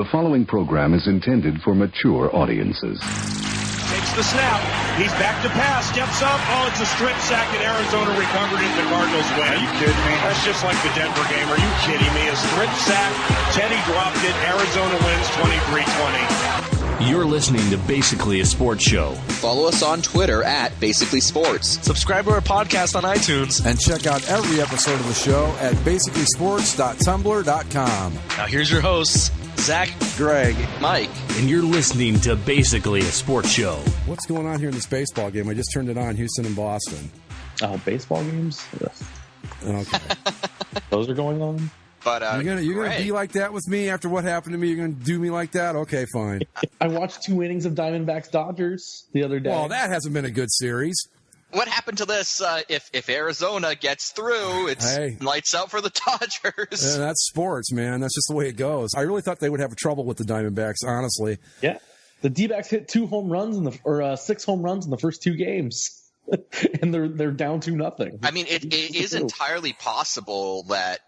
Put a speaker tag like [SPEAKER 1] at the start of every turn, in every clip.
[SPEAKER 1] The following program is intended for mature audiences.
[SPEAKER 2] Takes the snap. He's back to pass. Steps up. Oh, it's a strip sack, and Arizona recovered it. The Cardinals win. Are you kidding me? That's just like the Denver game. Are you kidding me? A strip sack. Teddy dropped it. Arizona wins 23-20.
[SPEAKER 3] You're listening to Basically a Sports Show.
[SPEAKER 4] Follow us on Twitter at Basically Sports.
[SPEAKER 5] Subscribe to our podcast on iTunes.
[SPEAKER 6] And check out every episode of the show at basicallysports.tumblr.com.
[SPEAKER 5] Now here's your hosts, Zach,
[SPEAKER 4] Greg, Mike.
[SPEAKER 3] And you're listening to Basically a Sports Show.
[SPEAKER 6] What's going on here in this baseball game? I just turned it on, Houston and Boston.
[SPEAKER 7] Oh, baseball games?
[SPEAKER 6] Okay.
[SPEAKER 7] Those are going on?
[SPEAKER 4] But
[SPEAKER 6] you're gonna be like that with me after what happened to me? You're gonna do me like that? Okay, fine.
[SPEAKER 7] I watched 2 innings of Diamondbacks Dodgers the other day.
[SPEAKER 6] Well, that hasn't been a good series.
[SPEAKER 4] What happened to this? If Arizona gets through, it's lights out for the Dodgers.
[SPEAKER 6] Yeah, that's sports, man. That's just the way it goes. I really thought they would have trouble with the Diamondbacks, honestly.
[SPEAKER 7] Yeah, the D-backs hit 6 home runs in the first 2 games, and they're down 2-0.
[SPEAKER 4] I mean, it is entirely possible that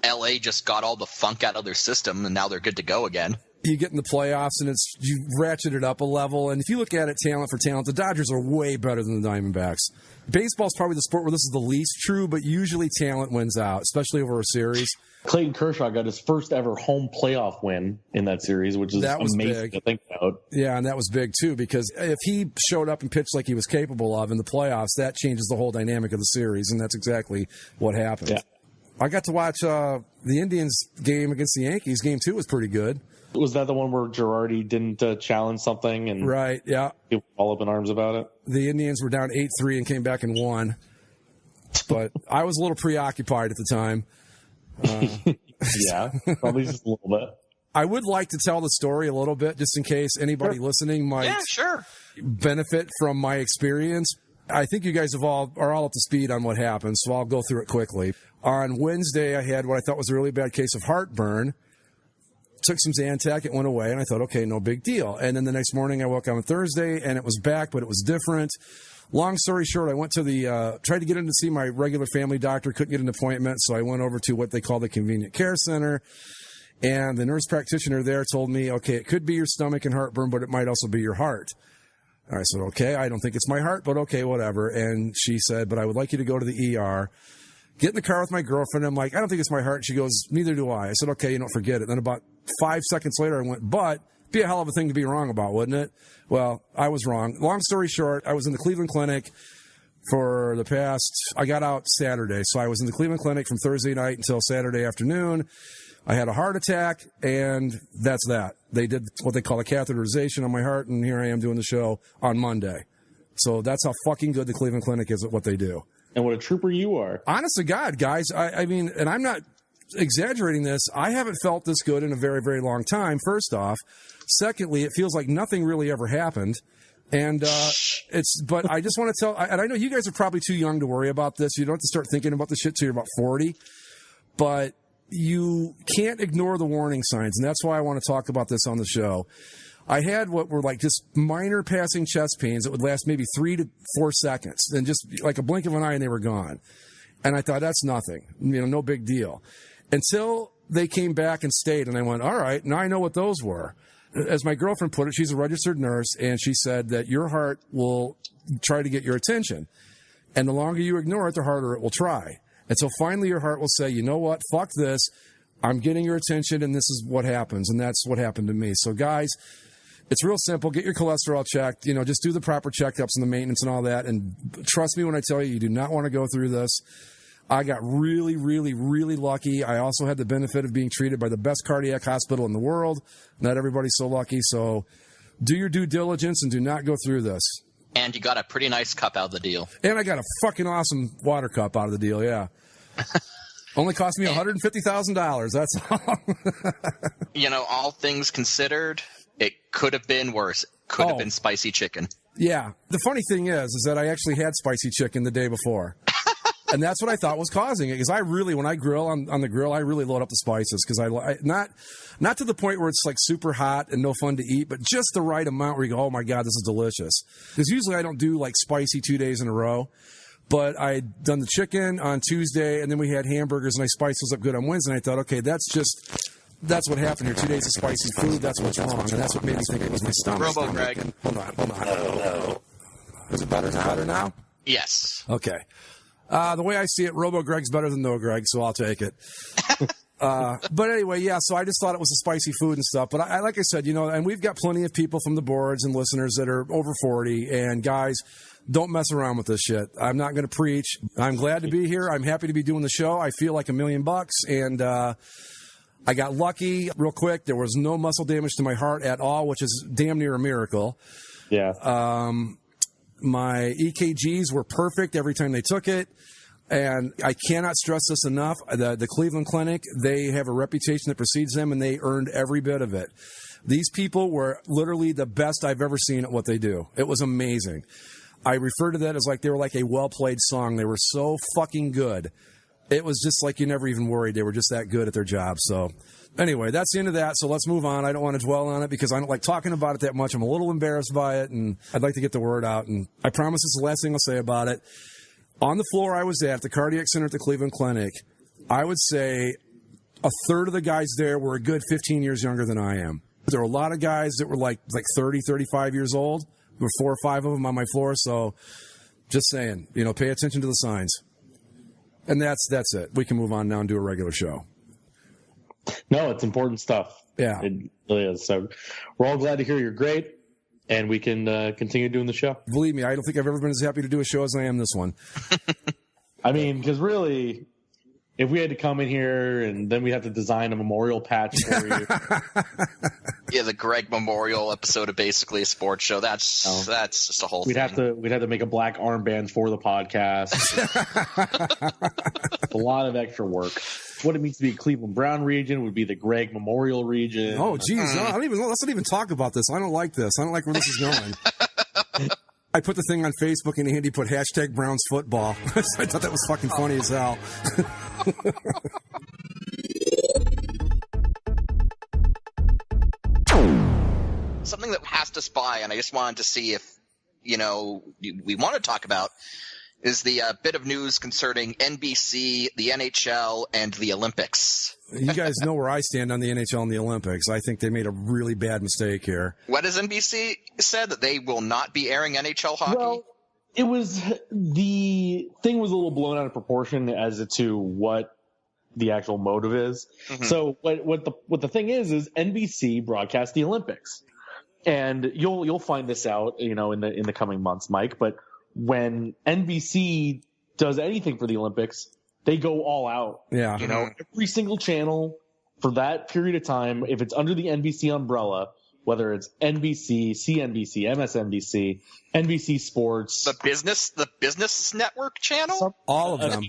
[SPEAKER 4] LA just got all the funk out of their system, and now they're good to go again.
[SPEAKER 6] You get in the playoffs, and you ratchet it up a level. And if you look at it talent for talent, the Dodgers are way better than the Diamondbacks. Baseball's probably the sport where this is the least true, but usually talent wins out, especially over a series.
[SPEAKER 7] Clayton Kershaw got his first ever home playoff win in that series, which is amazing to think about.
[SPEAKER 6] Yeah, and that was big, too, because if he showed up and pitched like he was capable of in the playoffs, that changes the whole dynamic of the series, and that's exactly what happened. Yeah. I got to watch the Indians game against the Yankees. Game 2 was pretty good.
[SPEAKER 7] Was that the one where Girardi didn't challenge something? And
[SPEAKER 6] right, yeah.
[SPEAKER 7] People all up in arms about it?
[SPEAKER 6] The Indians were down 8-3 and came back and won. But I was a little preoccupied at the time.
[SPEAKER 7] Yeah, probably just a little bit.
[SPEAKER 6] I would like to tell the story a little bit, just in case anybody listening might benefit from my experience. I think you guys are all up to speed on what happened, so I'll go through it quickly. On Wednesday, I had what I thought was a really bad case of heartburn. Took some Zantac, it went away, and I thought, okay, no big deal. And then the next morning, I woke up on Thursday, and it was back, but it was different. Long story short, I went to tried to get in to see my regular family doctor, couldn't get an appointment, so I went over to what they call the convenient care center. And the nurse practitioner there told me, okay, it could be your stomach and heartburn, but it might also be your heart. I said, okay, I don't think it's my heart, but okay, whatever. And she said, but I would like you to go to the ER. Get in the car with my girlfriend. I'm like, I don't think it's my heart. She goes, neither do I. I said, okay, you don't forget it. Then about 5 seconds later, I went, but it'd be a hell of a thing to be wrong about, wouldn't it? Well, I was wrong. Long story short, I was in the Cleveland Clinic for the past, I got out Saturday. So I was in the Cleveland Clinic from Thursday night until Saturday afternoon. I had a heart attack, and that's that. They did what they call a catheterization on my heart, and here I am doing the show on Monday. So that's how fucking good the Cleveland Clinic is at what they do.
[SPEAKER 7] And what a trooper you are.
[SPEAKER 6] Honest to God, guys, I mean, and I'm not exaggerating this, I haven't felt this good in a very, very long time, first off. Secondly, it feels like nothing really ever happened. And but I just want to tell, and I know you guys are probably too young to worry about this. You don't have to start thinking about this shit till you're about 40. But you can't ignore the warning signs, and that's why I want to talk about this on the show. I had what were like just minor passing chest pains that would last maybe 3 to 4 seconds, and just like a blink of an eye and they were gone. And I thought, that's nothing, no big deal. Until they came back and stayed, and I went, all right, now I know what those were. As my girlfriend put it, she's a registered nurse, and she said that your heart will try to get your attention. And the longer you ignore it, the harder it will try. And so finally your heart will say, you know what, fuck this. I'm getting your attention, and this is what happens. And that's what happened to me. So, guys, it's real simple. Get your cholesterol checked. Just do the proper checkups and the maintenance and all that. And trust me when I tell you, you do not want to go through this. I got really, really, really lucky. I also had the benefit of being treated by the best cardiac hospital in the world. Not everybody's so lucky. So do your due diligence and do not go through this.
[SPEAKER 4] And you got a pretty nice cup out of the deal.
[SPEAKER 6] And I got a fucking awesome water cup out of the deal, yeah. Only cost me $150,000, that's all.
[SPEAKER 4] All things considered, it could have been worse. Could have been spicy chicken.
[SPEAKER 6] Yeah. The funny thing is that I actually had spicy chicken the day before. And that's what I thought was causing it. Because I really, when I grill on the grill, I really load up the spices. Because I not to the point where it's like super hot and no fun to eat, but just the right amount where you go, oh my God, this is delicious. Because usually I don't do like spicy 2 days in a row. But I'd done the chicken on Tuesday, and then we had hamburgers, and I spiced those up good on Wednesday. And I thought, okay, that's just That's what happened here. 2 days of spicy food. That's what's wrong, and that's what made me think it was my stomach.
[SPEAKER 4] Robo Greg.
[SPEAKER 6] Hold on. No. Is it better now?
[SPEAKER 4] Yes.
[SPEAKER 6] Okay. The way I see it, Robo Greg's better than No Greg, so I'll take it. But anyway, yeah, so I just thought it was a spicy food and stuff. But I like I said, and we've got plenty of people from the boards and listeners that are over 40. And guys, don't mess around with this shit. I'm not going to preach. I'm glad to be here. I'm happy to be doing the show. I feel like $1 million. And I got lucky real quick. There was no muscle damage to my heart at all, which is damn near a miracle.
[SPEAKER 7] Yeah.
[SPEAKER 6] My EKGs were perfect every time they took it. And I cannot stress this enough. The Cleveland Clinic, they have a reputation that precedes them, and they earned every bit of it. These people were literally the best I've ever seen at what they do. It was amazing. I refer to that as like they were like a well-played song. They were so fucking good. It was just like you never even worried. They were just that good at their job. So anyway, that's the end of that. So let's move on. I don't want to dwell on it because I don't like talking about it that much. I'm a little embarrassed by it, and I'd like to get the word out. And I promise it's the last thing I'll say about it. On the floor I was at the cardiac center at the Cleveland Clinic, I would say a third of the guys there were a good 15 years younger than I am. There were a lot of guys that were like 30, 35 years old. There were 4 or 5 of them on my floor. So just saying, pay attention to the signs. And that's it. We can move on now and do a regular show.
[SPEAKER 7] No, it's important stuff.
[SPEAKER 6] Yeah.
[SPEAKER 7] It really is. So we're all glad to hear you're great. And we can continue doing the show.
[SPEAKER 6] Believe me, I don't think I've ever been as happy to do a show as I am this one.
[SPEAKER 7] I mean, because really, if we had to come in here and then we'd have to design a memorial patch for you.
[SPEAKER 4] Yeah, the Greg Memorial episode of Basically a Sports Show. That's just a whole thing.
[SPEAKER 7] We'd have to make a black armband for the podcast. A lot of extra work. What it means to be a Cleveland Brown region would be the Greg Memorial region.
[SPEAKER 6] Oh, geez. No, let's not even talk about this. I don't like this. I don't like where this is going. I put the thing on Facebook and Andy put hashtag Browns football. I thought that was fucking funny as hell.
[SPEAKER 4] Something that passed us by, and I just wanted to see if, we want to talk about, is the bit of news concerning NBC, the NHL, and the Olympics.
[SPEAKER 6] You guys know where I stand on the NHL and the Olympics. I think they made a really bad mistake here.
[SPEAKER 4] What has NBC said? That they will not be airing NHL hockey?
[SPEAKER 7] Well, the thing was a little blown out of proportion as to what the actual motive is. Mm-hmm. So what the thing is NBC broadcasts the Olympics. And you'll find this out, in the coming months, Mike, but when NBC does anything for the Olympics, they go all out.
[SPEAKER 6] Yeah.
[SPEAKER 7] Every single channel for that period of time, if it's under the NBC umbrella, whether it's NBC, CNBC, MSNBC, NBC Sports.
[SPEAKER 4] The business network channel?
[SPEAKER 6] All of them.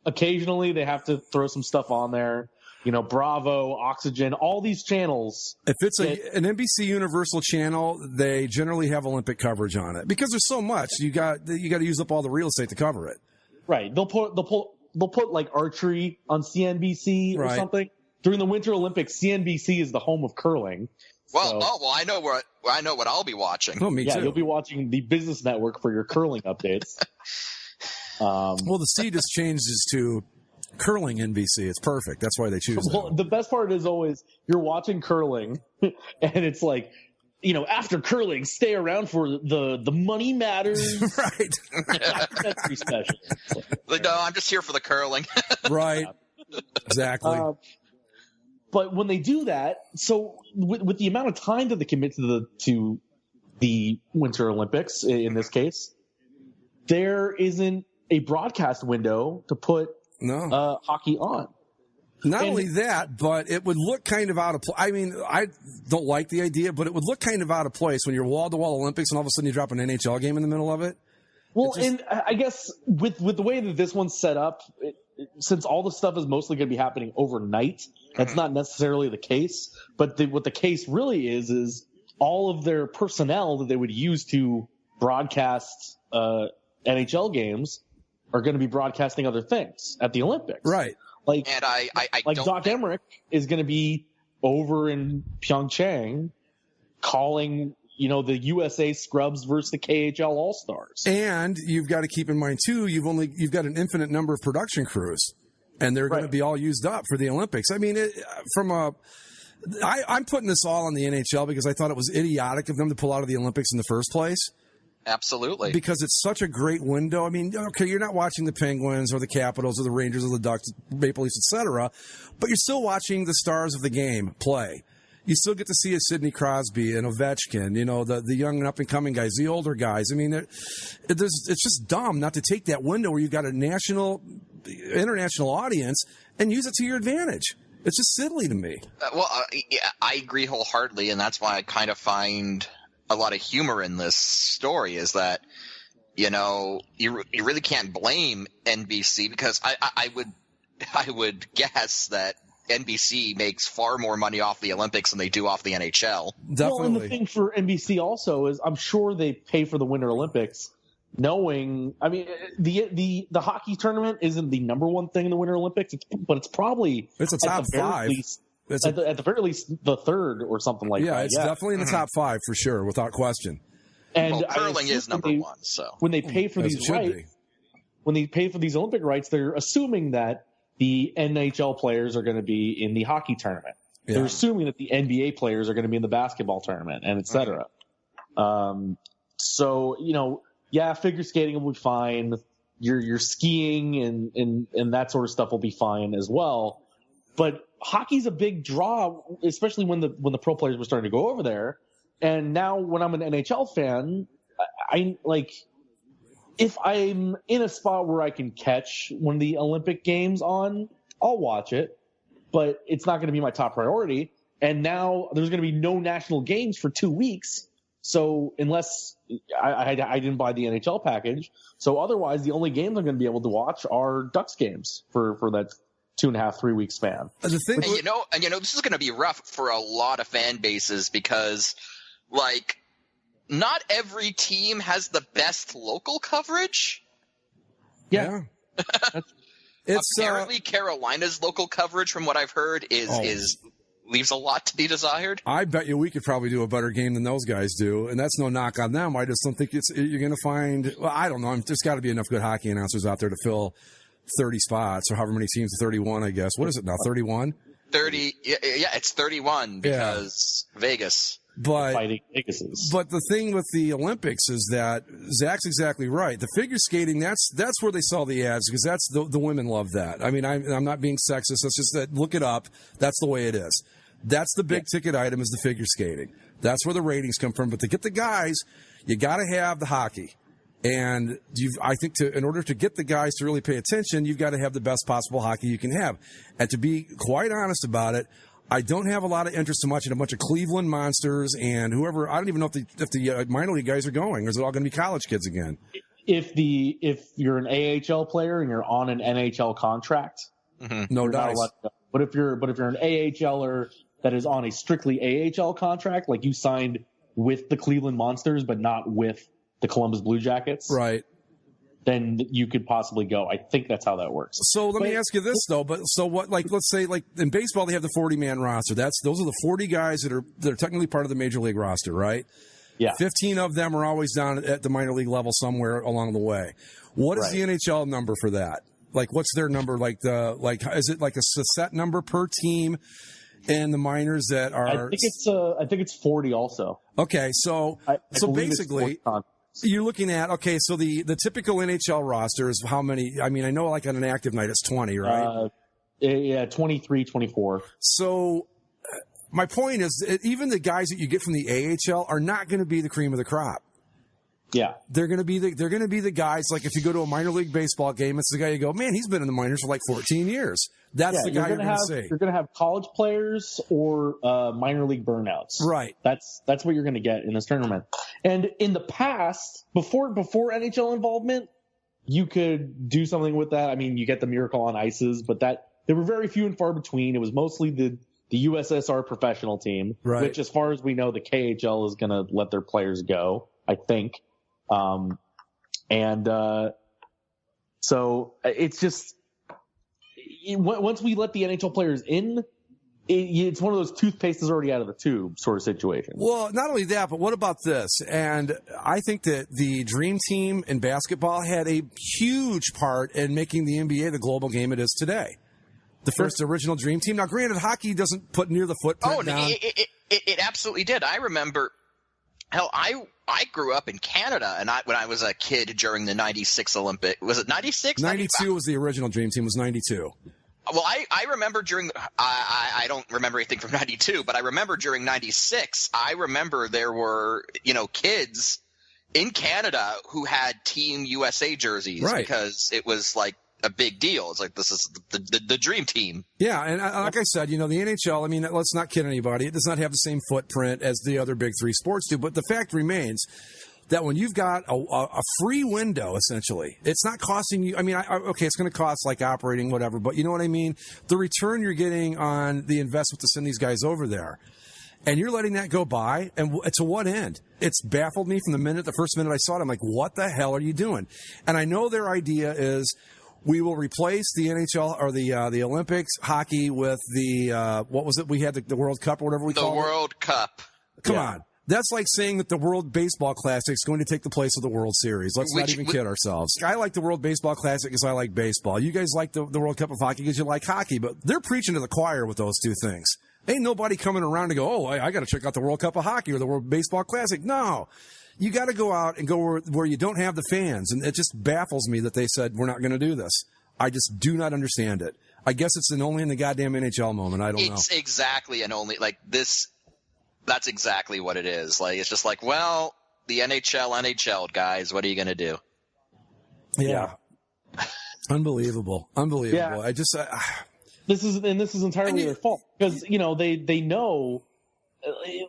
[SPEAKER 7] Occasionally they have to throw some stuff on there. Bravo, Oxygen, all these channels.
[SPEAKER 6] If it's an NBC Universal channel, they generally have Olympic coverage on it because there's so much. You got to use up all the real estate to cover it. Right.
[SPEAKER 7] They'll put like archery on CNBC or something. During the Winter Olympics, CNBC is the home of curling.
[SPEAKER 4] Well, I know what I'll be watching.
[SPEAKER 6] Oh, me too.
[SPEAKER 7] You'll be watching the Business Network for your curling updates.
[SPEAKER 6] Well, the C just changes to curling NBC. It's perfect. That's why they choose that.
[SPEAKER 7] The best part is always you're watching curling and it's like, after curling, stay around for the money matters.
[SPEAKER 6] Right.
[SPEAKER 7] That's pretty special.
[SPEAKER 4] No, I'm just here for the curling.
[SPEAKER 6] Right. Exactly.
[SPEAKER 7] But when they do that, so with the amount of time that they commit to the Winter Olympics in this case, there isn't a broadcast window to put hockey on.
[SPEAKER 6] Not only that, but it would look kind of out of place. I mean, I don't like the idea, but it would look kind of out of place when you're wall-to-wall Olympics and all of a sudden you drop an NHL game in the middle of it.
[SPEAKER 7] Well, and I guess with the way that this one's set up, since all the stuff is mostly going to be happening overnight, that's not necessarily the case. But what the case really is all of their personnel that they would use to broadcast NHL games are going to be broadcasting other things at the Olympics.
[SPEAKER 6] Right.
[SPEAKER 7] Like,
[SPEAKER 4] and I
[SPEAKER 7] Doc Emmerich is going to be over in Pyeongchang calling, the USA scrubs versus the KHL All-Stars.
[SPEAKER 6] And you've got to keep in mind too, you've got an infinite number of production crews, and they're going to be all used up for the Olympics. I mean, from a I'm putting this all on the NHL because I thought it was idiotic of them to pull out of the Olympics in the first place.
[SPEAKER 4] Absolutely.
[SPEAKER 6] Because it's such a great window. I mean, okay, you're not watching the Penguins or the Capitals or the Rangers or the Ducks, Maple Leafs, etc., but you're still watching the stars of the game play. You still get to see a Sidney Crosby and Ovechkin, the young and up-and-coming guys, the older guys. I mean, it's just dumb not to take that window where you've got a international audience and use it to your advantage. It's just silly to me.
[SPEAKER 4] I agree wholeheartedly, and that's why I kind of find a lot of humor in this story is that, you really can't blame NBC because I would guess that NBC makes far more money off the Olympics than they do off the NHL.
[SPEAKER 6] Definitely.
[SPEAKER 7] Well, and the thing for NBC also is I'm sure they pay for the Winter Olympics knowing, I mean, the hockey tournament isn't the number one thing in the Winter Olympics, but it's probably
[SPEAKER 6] a top five.
[SPEAKER 7] At the very least, the third or something like that.
[SPEAKER 6] Yeah, it's definitely in the top five for sure, without question.
[SPEAKER 7] And
[SPEAKER 4] curling is number one. So
[SPEAKER 7] when they pay for these rights, when they pay for these Olympic rights, they're assuming that the NHL players are going to be in the hockey tournament. Yeah. They're assuming that the NBA players are going to be in the basketball tournament, and et cetera. So figure skating will be fine. Your skiing and that sort of stuff will be fine as well. But hockey's a big draw, especially when the pro players were starting to go over there. And now when I'm an NHL fan, I like if I'm in a spot where I can catch one of the Olympic games on, I'll watch it. But it's not going to be my top priority. And now there's going to be no national games for 2 weeks. So unless I didn't buy the NHL package, so otherwise the only games I'm going to be able to watch are Ducks games for that 2.5, 3 week span.
[SPEAKER 4] And this is going to be rough for a lot of fan bases because, not every team has the best local coverage.
[SPEAKER 7] Yeah.
[SPEAKER 4] Apparently, Carolina's local coverage, from what I've heard, is leaves a lot to be desired.
[SPEAKER 6] I bet you we could probably do a better game than those guys do, and that's no knock on them. I just don't think you're going to find. Well, I don't know. There's got to be enough good hockey announcers out there to fill 30 spots or however many teams, 31, I guess. What is it now, 31?
[SPEAKER 4] 30, yeah, it's 31 because Vegas.
[SPEAKER 6] But
[SPEAKER 7] fighting Vegases.
[SPEAKER 6] But the thing with the Olympics is that Zach's exactly right. The figure skating, that's where they saw the ads because that's the women love that. I mean, I'm not being sexist. That's just that. Look it up. That's the way it is. That's the big ticket item is the figure skating. That's where the ratings come from. But to get the guys, you got to have the hockey. And I think in order to get the guys to really pay attention, you've got to have the best possible hockey you can have. And to be quite honest about it, I don't have a lot of interest in watching a bunch of Cleveland Monsters and whoever. I don't even know if the minor league guys are going, or is it all going to be college kids again? If
[SPEAKER 7] you're an AHL player and you're on an NHL contract,
[SPEAKER 6] no dice.
[SPEAKER 7] But if you're an AHLer that is on a strictly AHL contract, like you signed with the Cleveland Monsters but not with the Columbus Blue Jackets,
[SPEAKER 6] right?
[SPEAKER 7] Then you could possibly go. I think that's how that works.
[SPEAKER 6] So let me ask you this though. But so what? Let's say in baseball they have the 40-man roster. Those are the 40 guys that are technically part of the major league roster, right?
[SPEAKER 7] Yeah.
[SPEAKER 6] 15 of them are always down at the minor league level somewhere along the way. What is the NHL number for that? What's their number? Is it like a set number per team? And the minors that are,
[SPEAKER 7] I think it's 40 also.
[SPEAKER 6] Okay, so basically, you're looking at so the typical NHL roster is how many? I mean, I know on an active night it's 20, right?
[SPEAKER 7] 23, 24. So
[SPEAKER 6] my point is, even the guys that you get from the AHL are not going to be the cream of the crop.
[SPEAKER 7] Yeah,
[SPEAKER 6] they're going to be the guys. Like if you go to a minor league baseball game, it's the guy you go, man, he's been in the minors for 14 years. That's the guy you're going to see.
[SPEAKER 7] You're going to have college players or minor league burnouts.
[SPEAKER 6] Right.
[SPEAKER 7] That's what you're going to get in this tournament. And in the past, before NHL involvement, you could do something with that. I mean, you get the Miracle on Ices, but there were very few and far between. It was mostly the USSR professional team,
[SPEAKER 6] right.
[SPEAKER 7] Which, as far as we know, the KHL is going to let their players go, I think. So it's just once we let the NHL players in, it's one of those toothpaste is already out of the tube sort of situation.
[SPEAKER 6] Well, not only that, but what about this? And I think that the Dream Team in basketball had a huge part in making the NBA the global game it is today. The first original Dream Team. Now, granted, hockey doesn't put near the footprint down.
[SPEAKER 4] It absolutely did. I remember, hell, I grew up in Canada, and when I was a kid during the 96 Olympic, was it 96?
[SPEAKER 6] 92 was the original Dream Team, was 92.
[SPEAKER 4] Well, I remember I don't remember anything from 92, but I remember during 96, I remember there were, kids in Canada who had Team USA jerseys because it was like a big deal. It's like, this is the dream team.
[SPEAKER 6] Yeah, and like I said, the NHL, I mean, let's not kid anybody. It does not have the same footprint as the other big three sports do, but the fact remains that when you've got a free window, essentially, it's not costing you, I mean, okay, it's going to cost like operating, whatever, but you know what I mean? The return you're getting on the investment to send these guys over there, and you're letting that go by, and to what end? It's baffled me from the first minute I saw it. I'm like, what the hell are you doing? And I know their idea is, we will replace the NHL or the Olympics hockey with the what was it? We had the World Cup or whatever we call it.
[SPEAKER 4] The World Cup.
[SPEAKER 6] Come on. That's like saying that the World Baseball Classic is going to take the place of the World Series. Let's not even kid ourselves. I like the World Baseball Classic because I like baseball. You guys like the World Cup of hockey because you like hockey, but they're preaching to the choir with those two things. Ain't nobody coming around to go, oh, I got to check out the World Cup of hockey or the World Baseball Classic. No. You got to go out and go where you don't have the fans. And it just baffles me that they said, we're not going to do this. I just do not understand it. I guess it's an only in the goddamn NHL moment. I don't know. It's
[SPEAKER 4] exactly an only, like this. That's exactly what it is. Like, it's just like, well, the NHL, guys, what are you going to do?
[SPEAKER 6] Yeah. Unbelievable. Yeah. I just,
[SPEAKER 7] this is entirely their fault because, they know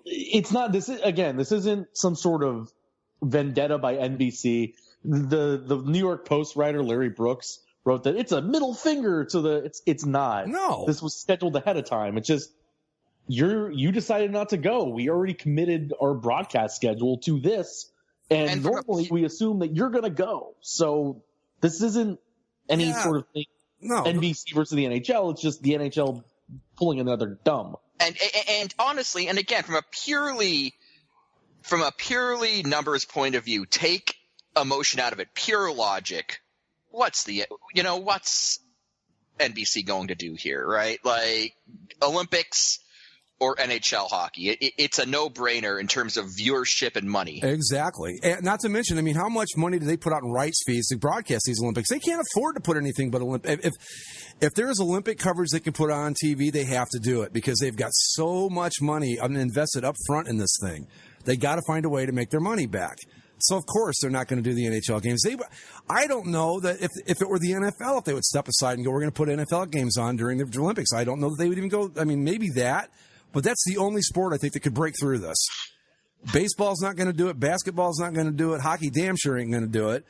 [SPEAKER 7] it's not this. Again, this isn't some sort of vendetta by NBC. The New York Post writer Larry Brooks wrote that it's a middle finger to it's not.
[SPEAKER 6] No.
[SPEAKER 7] This was scheduled ahead of time. It's just you decided not to go. We already committed our broadcast schedule to this, and normally we assume that you're going to go. So this isn't any sort of thing. No. NBC versus the NHL. It's just the NHL pulling another dumb.
[SPEAKER 4] And honestly, and again, from a purely numbers point of view, take emotion out of it, pure logic. What's NBC going to do here, right? Like Olympics or NHL hockey. It's a no-brainer in terms of viewership and money.
[SPEAKER 6] Exactly. And not to mention, I mean, how much money do they put out in rights fees to broadcast these Olympics? They can't afford to put anything but Olympic. If there is Olympic coverage they can put on TV, they have to do it because they've got so much money invested up front in this thing. They got to find a way to make their money back. So, of course, they're not going to do the NHL games. I don't know that if it were the NFL, if they would step aside and go, we're going to put NFL games on during the Olympics. I don't know that they would even go. I mean, maybe that. But that's the only sport I think that could break through this. Baseball's not going to do it. Basketball's not going to do it. Hockey damn sure ain't going to do it.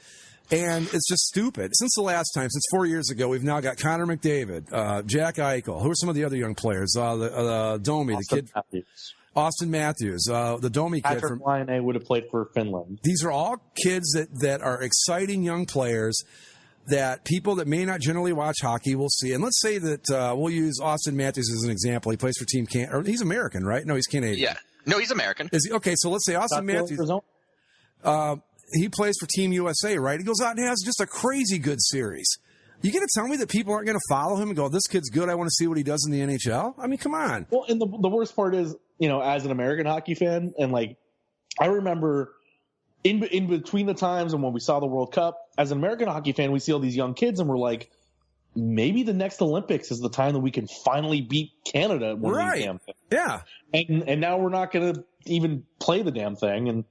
[SPEAKER 6] And it's just stupid. Since the last time, since 4 years ago, we've now got Connor McDavid, Jack Eichel. Who are some of the other young players? The Domi, the kid. Austin Matthews, the Domi kid.
[SPEAKER 7] Patrick Laine would have played for Finland.
[SPEAKER 6] These are all kids that are exciting young players that people that may not generally watch hockey will see. And let's say that we'll use Austin Matthews as an example. He plays for Team Canada. Or he's American, right? No, he's Canadian.
[SPEAKER 4] Yeah. No, he's American.
[SPEAKER 6] Is he? Okay, so let's say Austin Matthews. He plays for Team USA, right? He goes out and has just a crazy good series. You going to tell me that people aren't going to follow him and go, this kid's good, I want to see what he does in the NHL? I mean, come on.
[SPEAKER 7] Well, and the worst part is, as an American hockey fan, and like, I remember in between the times and when we saw the World Cup, as an American hockey fan, we see all these young kids and we're like, maybe the next Olympics is the time that we can finally beat Canada at one of these damn things.
[SPEAKER 6] Yeah.
[SPEAKER 7] And now we're not going to even play the damn thing.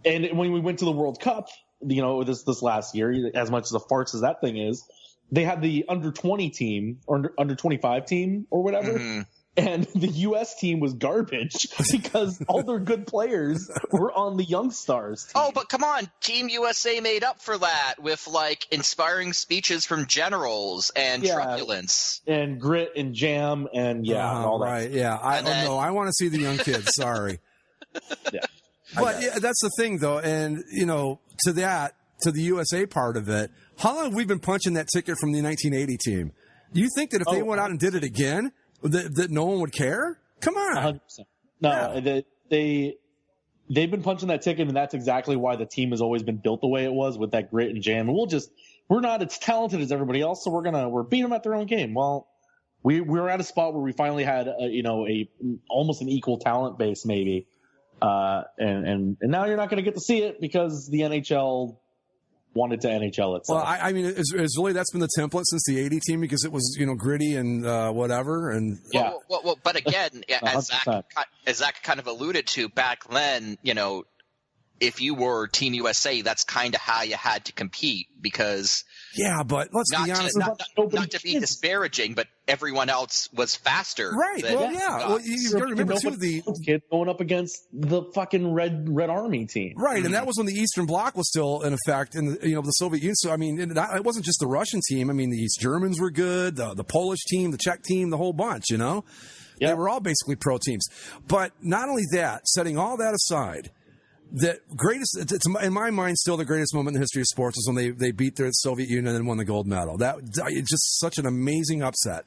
[SPEAKER 7] And when we went to the World Cup, this last year, as much as a farce as that thing is, they had the under 20 team or under 25 team or whatever. Mm-hmm. And the U.S. team was garbage because all their good players were on the Young Stars team.
[SPEAKER 4] Oh, but come on. Team USA made up for that with, like, inspiring speeches from generals and truculence.
[SPEAKER 7] And grit and jam and, all that.
[SPEAKER 6] Right, yeah. I don't know. I want to see the young kids. Sorry.
[SPEAKER 7] Yeah.
[SPEAKER 6] But that's the thing, though. And, to the USA part of it, how long have we been punching that ticket from the 1980 team? Do you think that if they went out and did it again, that no one would care? Come on.
[SPEAKER 7] 100%. No, they've been punching that ticket, and that's exactly why the team has always been built the way it was with that grit and jam. And we're not as talented as everybody else, so we're beating them at their own game. Well, we're at a spot where we finally had a almost an equal talent base maybe, and now you're not going to get to see it because the NHL wanted to NHL itself.
[SPEAKER 6] Well, I mean, it's really that's been the template since the '80 team because it was gritty and whatever, and
[SPEAKER 7] yeah.
[SPEAKER 4] Well, but again, as Zach kind of alluded to back then, if you were Team USA, that's kind of how you had to compete because.
[SPEAKER 6] Yeah, but let's be honest.
[SPEAKER 4] Not to be disparaging, but everyone else was faster.
[SPEAKER 6] Right. Well, yeah. Well, you've got to remember too the
[SPEAKER 7] kid going up against the fucking Red Army team.
[SPEAKER 6] Right, and that was when the Eastern Bloc was still in effect in the Soviet Union. So I mean, it wasn't just the Russian team. I mean, the East Germans were good, the Polish team, the Czech team, the whole bunch.
[SPEAKER 7] Yeah.
[SPEAKER 6] They were all basically pro teams. But not only that, setting all that aside. The greatest, it's in my mind, still the greatest moment in the history of sports was when they beat the Soviet Union and won the gold medal. It's just such an amazing upset.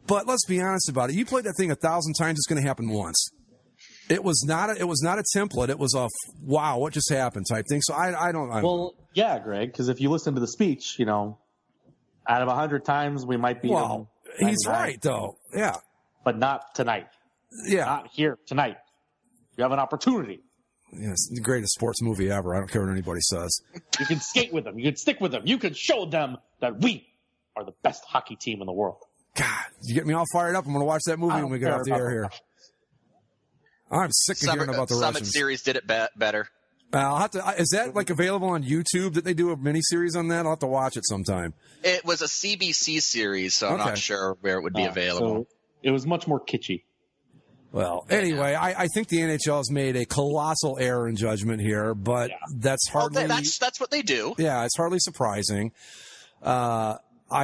[SPEAKER 6] But let's be honest about it. You played that thing 1,000 times, it's going to happen once. It was not a template. It was a wow, what just happened type thing. So I don't.
[SPEAKER 7] Well, yeah, Greg, because if you listen to the speech, out of 100 times we might be.
[SPEAKER 6] Well, he's right though. Yeah,
[SPEAKER 7] but not tonight.
[SPEAKER 6] Yeah,
[SPEAKER 7] not here tonight. You have an opportunity.
[SPEAKER 6] Yeah, it's the greatest sports movie ever. I don't care what anybody says.
[SPEAKER 7] You can skate with them. You can stick with them. You can show them that we are the best hockey team in the world.
[SPEAKER 6] God, you get me all fired up. I'm going to watch that movie when we get off the air here. I'm sick of hearing about the Russians.
[SPEAKER 4] Summit Series did it better.
[SPEAKER 6] I'll have to. Is that available on YouTube? That they do a miniseries on that? I'll have to watch it sometime.
[SPEAKER 4] It was a CBC series, so I'm not sure where it would be available.
[SPEAKER 7] So it was much more kitschy.
[SPEAKER 6] Well, anyway, I think the NHL has made a colossal error in judgment here, but that's hardly...
[SPEAKER 4] Well, that's what they do.
[SPEAKER 6] Yeah, it's hardly surprising. I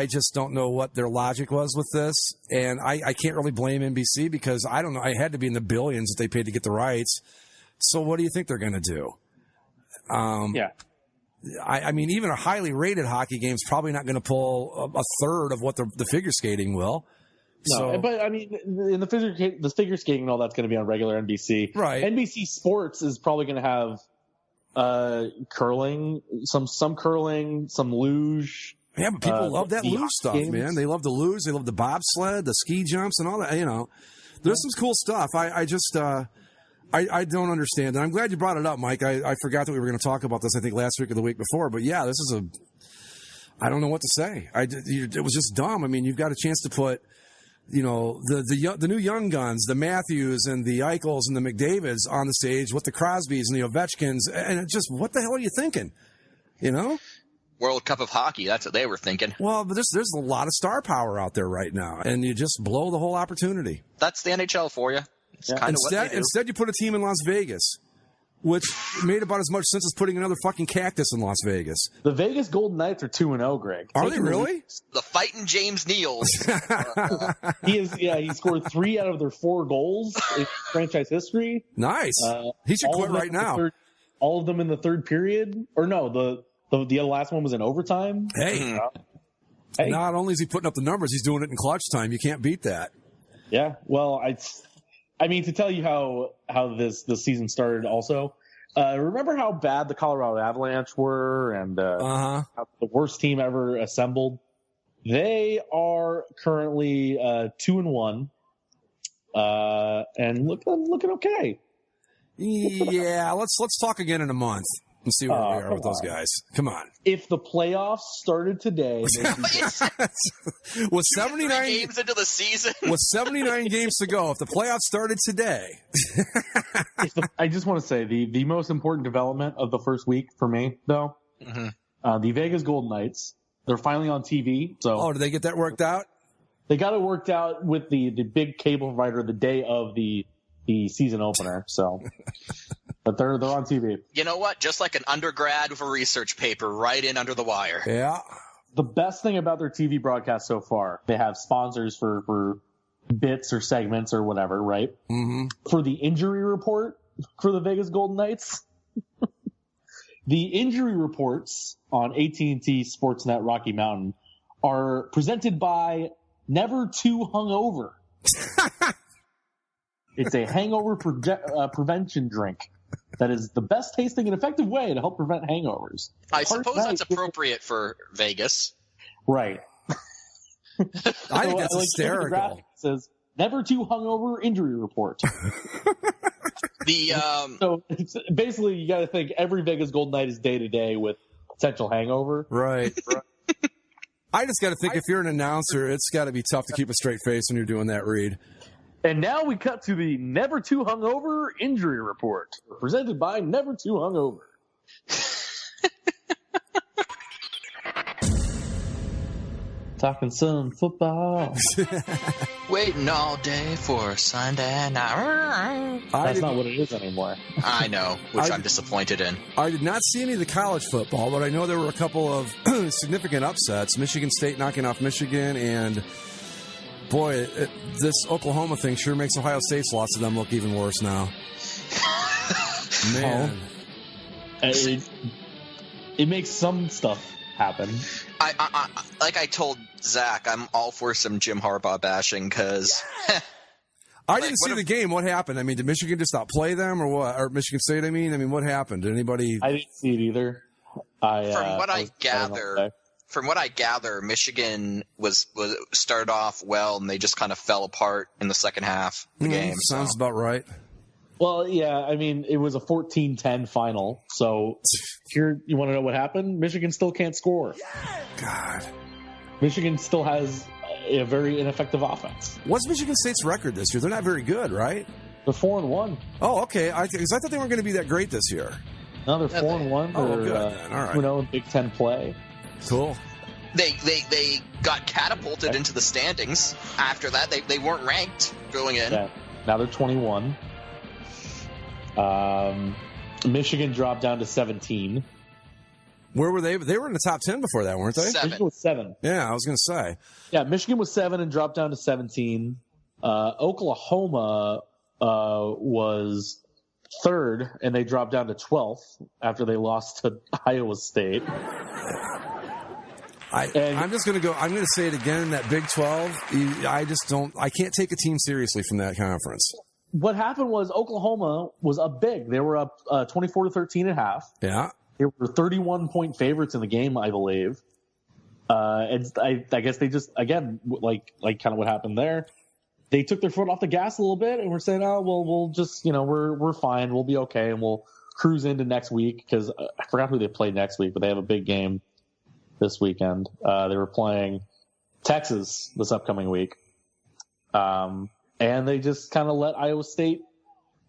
[SPEAKER 6] just don't know what their logic was with this, and I can't really blame NBC because I don't know. I had to be in the billions that they paid to get the rights. So what do you think they're going to do? I mean, even a highly rated hockey game is probably not going to pull a third of what the figure skating will.
[SPEAKER 7] No, but I mean, in the figure skating and all that's going to be on regular NBC.
[SPEAKER 6] Right.
[SPEAKER 7] NBC Sports is probably going to have curling, some curling, some luge.
[SPEAKER 6] Yeah, but people love that luge stuff, man. They love the luge, they love the bobsled, the ski jumps, and all that. There's some cool stuff. I just I don't understand, and I'm glad you brought it up, Mike. I forgot that we were going to talk about this. I think last week or the week before, but yeah, this is I don't know what to say. It was just dumb. I mean, you've got a chance to put. The new young guns, the Matthews and the Eichels and the McDavids on the stage with the Crosbys and the Ovechkins, and it just, what the hell are you thinking?
[SPEAKER 4] World Cup of Hockey, that's what they were thinking.
[SPEAKER 6] Well, but there's a lot of star power out there right now, and you just blow the whole opportunity.
[SPEAKER 4] That's the NHL for you. It's kind of what they do.
[SPEAKER 6] Instead, you put a team in Las Vegas, which made about as much sense as putting another fucking cactus in Las Vegas.
[SPEAKER 7] The Vegas Golden Knights are 2-0, Greg.
[SPEAKER 6] Are they really?
[SPEAKER 4] The fighting James Neals.
[SPEAKER 7] He scored 3 out of their 4 goals in franchise history.
[SPEAKER 6] Nice. He should quit right now.
[SPEAKER 7] All of them in the third period, or no? The last one was in overtime.
[SPEAKER 6] Hey. Not only is he putting up the numbers, he's doing it in clutch time. You can't beat that.
[SPEAKER 7] Yeah. Well, I mean, to tell you how this season started also, remember how bad the Colorado Avalanche were and how the worst team ever assembled? They are currently 2-1 and looking okay.
[SPEAKER 6] Yeah, let's talk again in a month and see where we are with those guys. Come on.
[SPEAKER 7] If the playoffs started today,
[SPEAKER 6] with 79
[SPEAKER 4] games into the season,
[SPEAKER 6] with 79 games to go, if the playoffs started today,
[SPEAKER 7] I just want to say the most important development of the first week for me, though, the Vegas Golden Knights. They're finally on TV. So,
[SPEAKER 6] did they get that worked out?
[SPEAKER 7] They got it worked out with the big cable provider the day of the season opener. So. But they're on TV.
[SPEAKER 4] You know what? Just like an undergrad with a research paper right in under the wire.
[SPEAKER 6] Yeah.
[SPEAKER 7] The best thing about their TV broadcast so far, they have sponsors for bits or segments or whatever, right?
[SPEAKER 6] Mm-hmm.
[SPEAKER 7] For the injury report for the Vegas Golden Knights, the injury reports on AT&T Sportsnet Rocky Mountain are presented by Never Too Hungover. It's a hangover prevention drink. That is the best tasting and effective way to help prevent hangovers.
[SPEAKER 4] I suppose that's appropriate for Vegas.
[SPEAKER 7] Right.
[SPEAKER 6] I think that's hysterical.
[SPEAKER 7] It says, never too hungover injury report. So basically, you got to think every Vegas Golden Knight is day to day with potential hangover.
[SPEAKER 6] Right. I just got to think if you're an announcer, it's got to be tough to keep a straight face when you're doing that read.
[SPEAKER 7] And now we cut to the Never Too Hungover Injury Report, presented by Never Too Hungover. Talking some football.
[SPEAKER 4] Waiting all day for Sunday night.
[SPEAKER 7] That's not what it is anymore.
[SPEAKER 4] I know, which I'm disappointed in.
[SPEAKER 6] I did not see any of the college football, but I know there were a couple of significant upsets. Michigan State knocking off Michigan, and boy, this Oklahoma thing sure makes Ohio State's loss of them look even worse now. Man.
[SPEAKER 7] It makes some stuff happen.
[SPEAKER 4] I like I told Zach, I'm all for some Jim Harbaugh bashing because
[SPEAKER 6] I didn't see the game. What happened? I mean, did Michigan just not play them, or what? Or Michigan State? I mean, what happened? Did anybody?
[SPEAKER 7] I didn't see it either.
[SPEAKER 4] From what I gather, Michigan was started off well, and they just kind of fell apart in the second half of the game.
[SPEAKER 6] Sounds about right.
[SPEAKER 7] Well, yeah, I mean, it was a 14-10 final. So here, you want to know what happened? Michigan still can't score.
[SPEAKER 6] God.
[SPEAKER 7] Michigan still has a very ineffective offense.
[SPEAKER 6] What's Michigan State's record this year? They're not very good, right?
[SPEAKER 7] They're 4-1.
[SPEAKER 6] Oh, okay. Because I thought they weren't going to be that great this year.
[SPEAKER 7] No, they're 4-1.
[SPEAKER 6] Oh, good. Then. All right.
[SPEAKER 7] You know, Big Ten play.
[SPEAKER 6] Cool.
[SPEAKER 4] They got catapulted into the standings. After that, they weren't ranked going in.
[SPEAKER 7] Yeah. Now they're 21. Michigan dropped down to 17.
[SPEAKER 6] Where were they? They were in the top 10 before that, weren't they?
[SPEAKER 4] 7.
[SPEAKER 7] Michigan was 7.
[SPEAKER 6] Yeah, I was going to say.
[SPEAKER 7] Yeah, Michigan was 7 and dropped down to 17. Oklahoma was 3rd, and they dropped down to 12th after they lost to Iowa State.
[SPEAKER 6] I'm just going to go. I'm going to say it again. In that Big 12, I can't take a team seriously from that conference.
[SPEAKER 7] What happened was Oklahoma was up big. They were up 24-13 at half.
[SPEAKER 6] Yeah.
[SPEAKER 7] They were 31-point favorites in the game, I believe. And I guess they just, again, like kind of what happened there, they took their foot off the gas a little bit and were saying, oh, well, we'll just, we're fine. We'll be okay. And we'll cruise into next week, because I forgot who they played next week, but they have a big game this weekend. They were playing Texas this upcoming week. And they just kind of let Iowa State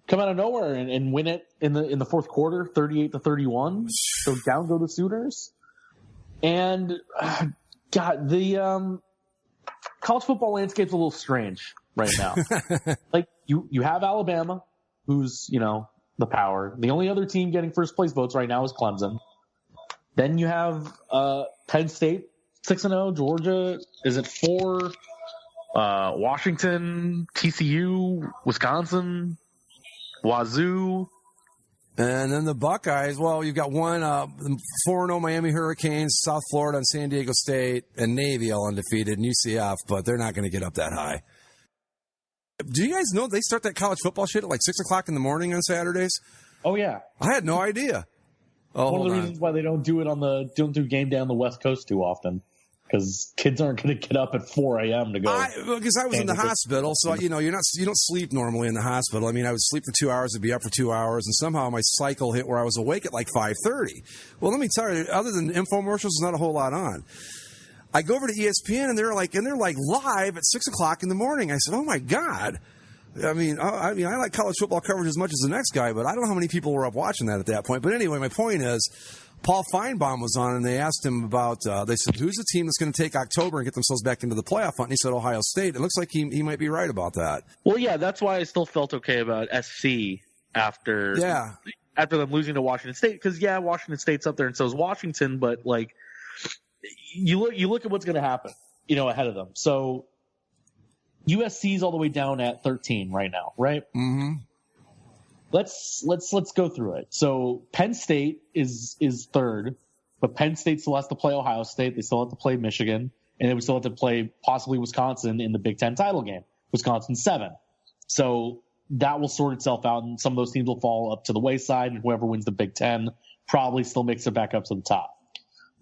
[SPEAKER 7] come out of nowhere and win it in the fourth quarter, 38-31. So down go the Sooners. And God, the college football landscape's a little strange right now. Like you have Alabama, who's the power. The only other team getting first place votes right now is Clemson. Then you have Penn State 6-0, Georgia is at 4. Washington, TCU, Wisconsin, Wazoo.
[SPEAKER 6] And then the Buckeyes, well, you've got one 4-0 Miami Hurricanes, South Florida and San Diego State, and Navy all undefeated, and UCF, but they're not going to get up that high. Do you guys know they start that college football shit at like 6 o'clock in the morning on Saturdays?
[SPEAKER 7] Oh, yeah.
[SPEAKER 6] I had no idea.
[SPEAKER 7] One of the reasons why they don't do game day on the West Coast too often. Because kids aren't going to get up at 4 a.m. to go.
[SPEAKER 6] Because I was in the hospital, so you don't sleep normally in the hospital. I mean, I would sleep for 2 hours and be up for 2 hours, and somehow my cycle hit where I was awake at like 5:30. Well, let me tell you, other than infomercials, there's not a whole lot on. I go over to ESPN and they're like live at 6 o'clock in the morning. I said, "Oh my God!" I mean, I like college football coverage as much as the next guy, but I don't know how many people were up watching that at that point. But anyway, my point is, Paul Feinbaum was on, and they asked him about, they said, who's the team that's going to take October and get themselves back into the playoff hunt? And he said Ohio State. It looks like he might be right about that.
[SPEAKER 7] Well, yeah, that's why I still felt okay about SC after them losing to Washington State. Because, yeah, Washington State's up there, and so is Washington. But, like, you look at what's going to happen, ahead of them. So USC's all the way down at 13 right now, right?
[SPEAKER 6] Mm-hmm.
[SPEAKER 7] Let's go through it. So Penn State is 3rd, but Penn State still has to play Ohio State. They still have to play Michigan, and they would still have to play possibly Wisconsin in the Big Ten title game. Wisconsin's 7. So that will sort itself out, and some of those teams will fall up to the wayside, and whoever wins the Big Ten probably still makes it back up to the top.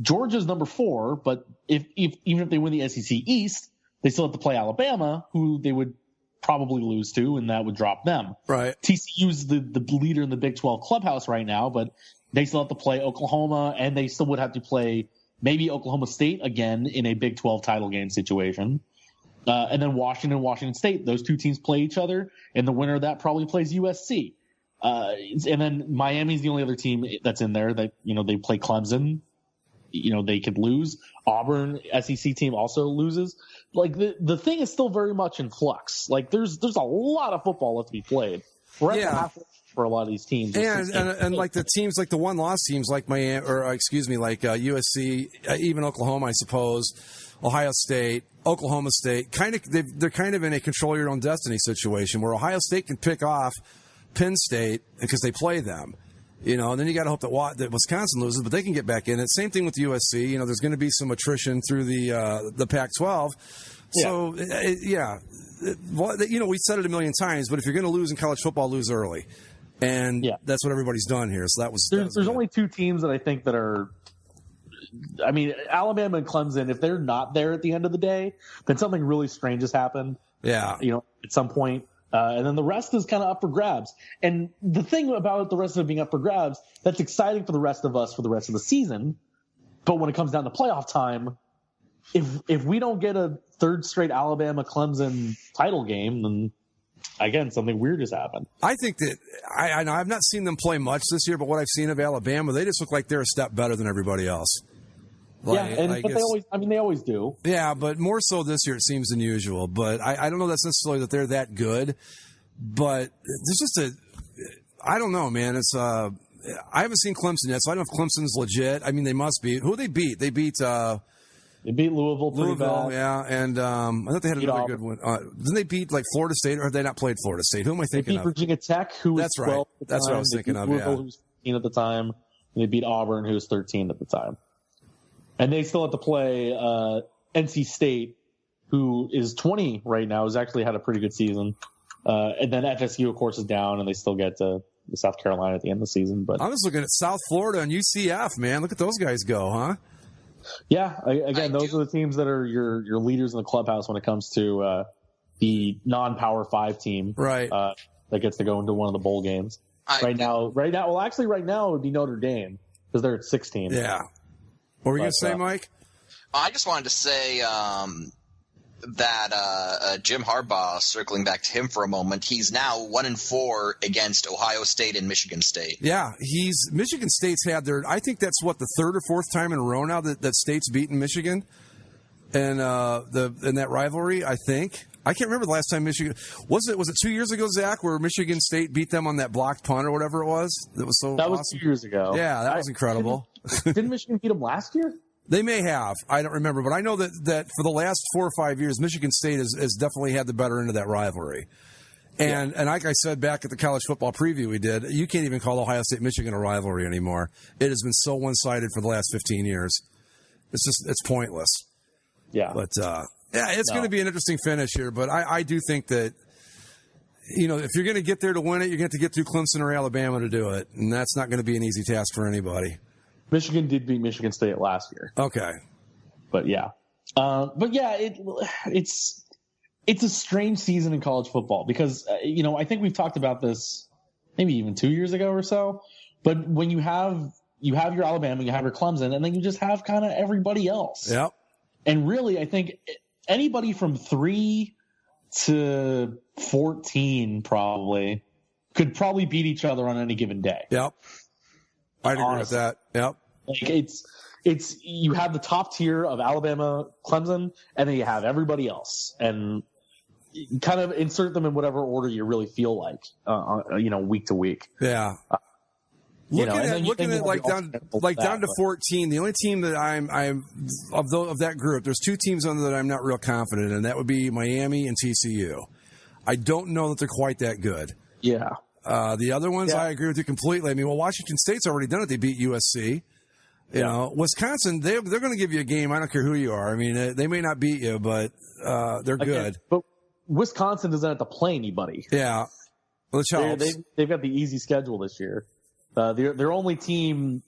[SPEAKER 7] Georgia's number 4, but even if they win the SEC East, they still have to play Alabama, who they would probably lose to, and that would drop them.
[SPEAKER 6] Right.
[SPEAKER 7] TCU's the leader in the Big 12 clubhouse right now, but they still have to play Oklahoma, and they still would have to play maybe Oklahoma State again in a Big 12 title game situation. And then Washington State, those two teams play each other, and the winner of that probably plays USC. And then Miami's the only other team that's in there that, they play Clemson. They could lose. Auburn, SEC team, also loses. Like, the thing is still very much in flux. Like, there's a lot of football left to be played. We're at the halfway for a lot of these teams.
[SPEAKER 6] And like the teams, like the one-loss teams, like Miami, like USC, even Oklahoma, I suppose, Ohio State, Oklahoma State, they're kind of in a control your own destiny situation where Ohio State can pick off Penn State because they play them. And then you got to hope that Wisconsin loses, but they can get back in it. Same thing with USC. There's going to be some attrition through the Pac-12. So, we said it a million times, but if you're going to lose in college football, lose early. And that's what everybody's done here. So there's
[SPEAKER 7] only two teams that I think that are, Alabama and Clemson, if they're not there at the end of the day, then something really strange has happened.
[SPEAKER 6] Yeah.
[SPEAKER 7] At some point. And then the rest is kind of up for grabs. And the thing about the rest of it being up for grabs, that's exciting for the rest of us for the rest of the season. But when it comes down to playoff time, if we don't get a third straight Alabama Clemson title game, then again, something weird has happened.
[SPEAKER 6] I think that I know I've not seen them play much this year, but what I've seen of Alabama, they just look like they're a step better than everybody else.
[SPEAKER 7] But they always do.
[SPEAKER 6] Yeah, but more so this year it seems than usual. But I don't know that's necessarily that they're that good. But there's just I don't know, man. It's I haven't seen Clemson yet, so I don't know if Clemson's legit. I mean, they must be. Who they beat? They beat
[SPEAKER 7] Louisville pretty bad.
[SPEAKER 6] Yeah, and I thought they had another good one. Didn't they beat like Florida State, or have they not played Florida State? Who am I thinking of?
[SPEAKER 7] They beat Virginia Tech, who was 12 at the time.
[SPEAKER 6] That's what I was thinking of.
[SPEAKER 7] Louisville, who was 15 at the time. And they beat Auburn, who was 13 at the time. And they still have to play NC State, who is 20 right now, has actually had a pretty good season. And then FSU, of course, is down, and they still get to South Carolina at the end of the season. But
[SPEAKER 6] I'm just looking at South Florida and UCF, man. Look at those guys go, huh?
[SPEAKER 7] Yeah, those are the teams that are your leaders in the clubhouse when it comes to the non-Power 5 team,
[SPEAKER 6] right?
[SPEAKER 7] That gets to go into one of the bowl games. Right now, it would be Notre Dame because they're at 16.
[SPEAKER 6] Yeah. What were you going to say, Mike?
[SPEAKER 4] I just wanted to say that Jim Harbaugh, circling back to him for a moment, he's now 1-4 against Ohio State and Michigan State.
[SPEAKER 6] Yeah, Michigan State's had I think that's the third or fourth time in a row now that State's beaten Michigan, and in that rivalry. I think I can't remember the last time Michigan was it 2 years ago, Zach, where Michigan State beat them on that blocked punt or whatever it was. That was so.
[SPEAKER 7] That was
[SPEAKER 6] awesome.
[SPEAKER 7] 2 years ago.
[SPEAKER 6] Yeah, that was incredible.
[SPEAKER 7] Didn't Michigan beat them last year?
[SPEAKER 6] They may have. I don't remember. But I know that for the last 4 or 5 years, Michigan State has definitely had the better end of that rivalry. And like I said back at the college football preview we did, you can't even call Ohio State-Michigan a rivalry anymore. It has been so one-sided for the last 15 years. It's pointless.
[SPEAKER 7] Yeah.
[SPEAKER 6] But, it's going to be an interesting finish here. But I do think that, if you're going to get there to win it, you're going to have to get through Clemson or Alabama to do it. And that's not going to be an easy task for anybody.
[SPEAKER 7] Michigan did beat Michigan State last year.
[SPEAKER 6] Okay.
[SPEAKER 7] But yeah. It's a strange season in college football because, I think we've talked about this maybe even 2 years ago or so. But when you have your Alabama, you have your Clemson, and then you just have kind of everybody else.
[SPEAKER 6] Yep.
[SPEAKER 7] And really, I think anybody from 3 to 14 could probably beat each other on any given day.
[SPEAKER 6] Yep. I'd agree with that. Yep.
[SPEAKER 7] Like it's you have the top tier of Alabama, Clemson, and then you have everybody else, and you kind of insert them in whatever order you really feel like, week to week.
[SPEAKER 6] Yeah. Looking at down to 14, the only team that I'm of that group, there's 2 teams on that I'm not real confident in. That would be Miami and TCU. I don't know that they're quite that good.
[SPEAKER 7] Yeah.
[SPEAKER 6] The other ones, I agree with you completely. I mean, Washington State's already done it. They beat USC. You know, Wisconsin, they're going to give you a game. I don't care who you are. I mean, they may not beat you, but they're good.
[SPEAKER 7] But Wisconsin doesn't have to play anybody.
[SPEAKER 6] Yeah. Which helps.
[SPEAKER 7] They've got the easy schedule this year. Their only team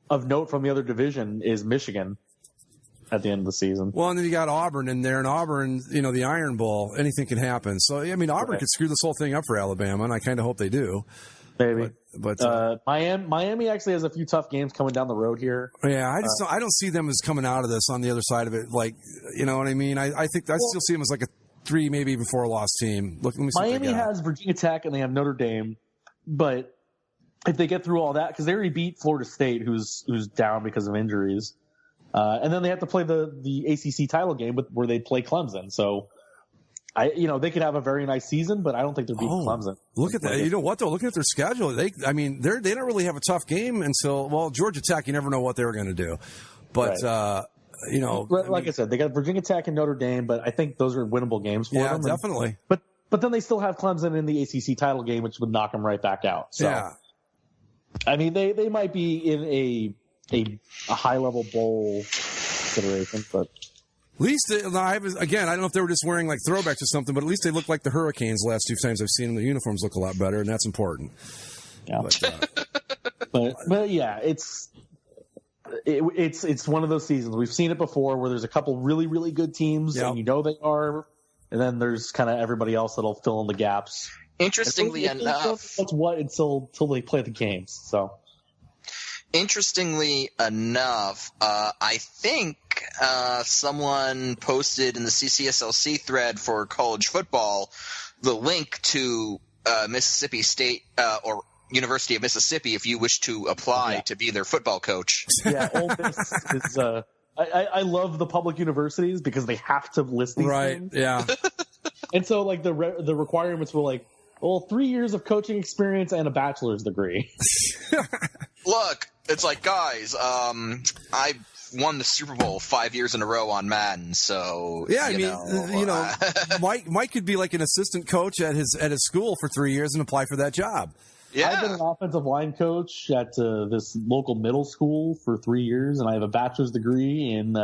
[SPEAKER 7] of note from the other division is Michigan. at the end of the season.
[SPEAKER 6] Well, and then you got Auburn in there, and Auburn, the Iron Bowl, anything can happen. So, I mean, Auburn could screw this whole thing up for Alabama, and I kind of hope they do.
[SPEAKER 7] Maybe.
[SPEAKER 6] But
[SPEAKER 7] Miami actually has a few tough games coming down the road here.
[SPEAKER 6] Yeah, I don't see them as coming out of this on the other side of it. Like, you know what I mean? I think I still see them as like a 3, maybe even 4-loss team. Look, let me see.
[SPEAKER 7] Miami has Virginia Tech and they have Notre Dame, but if they get through all that, because they already beat Florida State, who's down because of injuries, and then they have to play the ACC title game where they play Clemson. So, they could have a very nice season, but I don't think they're beating Clemson.
[SPEAKER 6] Look at that. You know what, though? Looking at their schedule, they don't really have a tough game until, Georgia Tech, you never know what they were going to do. But,
[SPEAKER 7] like I said, they got Virginia Tech and Notre Dame, but I think those are winnable games for them.
[SPEAKER 6] Yeah, definitely.
[SPEAKER 7] But then they still have Clemson in the ACC title game, which would knock them right back out. So, yeah. I mean, they might be in a high-level bowl consideration, but...
[SPEAKER 6] At least, I don't know if they were just wearing like throwbacks or something, but at least they look like the Hurricanes the last 2 times I've seen them. The uniforms look a lot better, and that's important.
[SPEAKER 7] Yeah. But yeah, it's one of those seasons. We've seen it before where there's a couple really, really good teams, and they are, and then there's kind of everybody else that'll fill in the gaps.
[SPEAKER 4] Interestingly enough,
[SPEAKER 7] that's what until they play the games. So.
[SPEAKER 4] Interestingly enough, I think someone posted in the CCSLC thread for college football the link to Mississippi State or University of Mississippi if you wish to apply to be their football coach.
[SPEAKER 7] Yeah, Ole Miss is. I love the public universities because they have to list these things.
[SPEAKER 6] Yeah.
[SPEAKER 7] And so, like the requirements were like, 3 years of coaching experience and a bachelor's degree.
[SPEAKER 4] Look, it's like, guys, I won the Super Bowl 5 years in a row on Madden, so
[SPEAKER 6] Mike could be like an assistant coach at his school for 3 years and apply for that job.
[SPEAKER 4] Yeah.
[SPEAKER 7] I've been an offensive line coach at this local middle school for 3 years, and I have a bachelor's degree in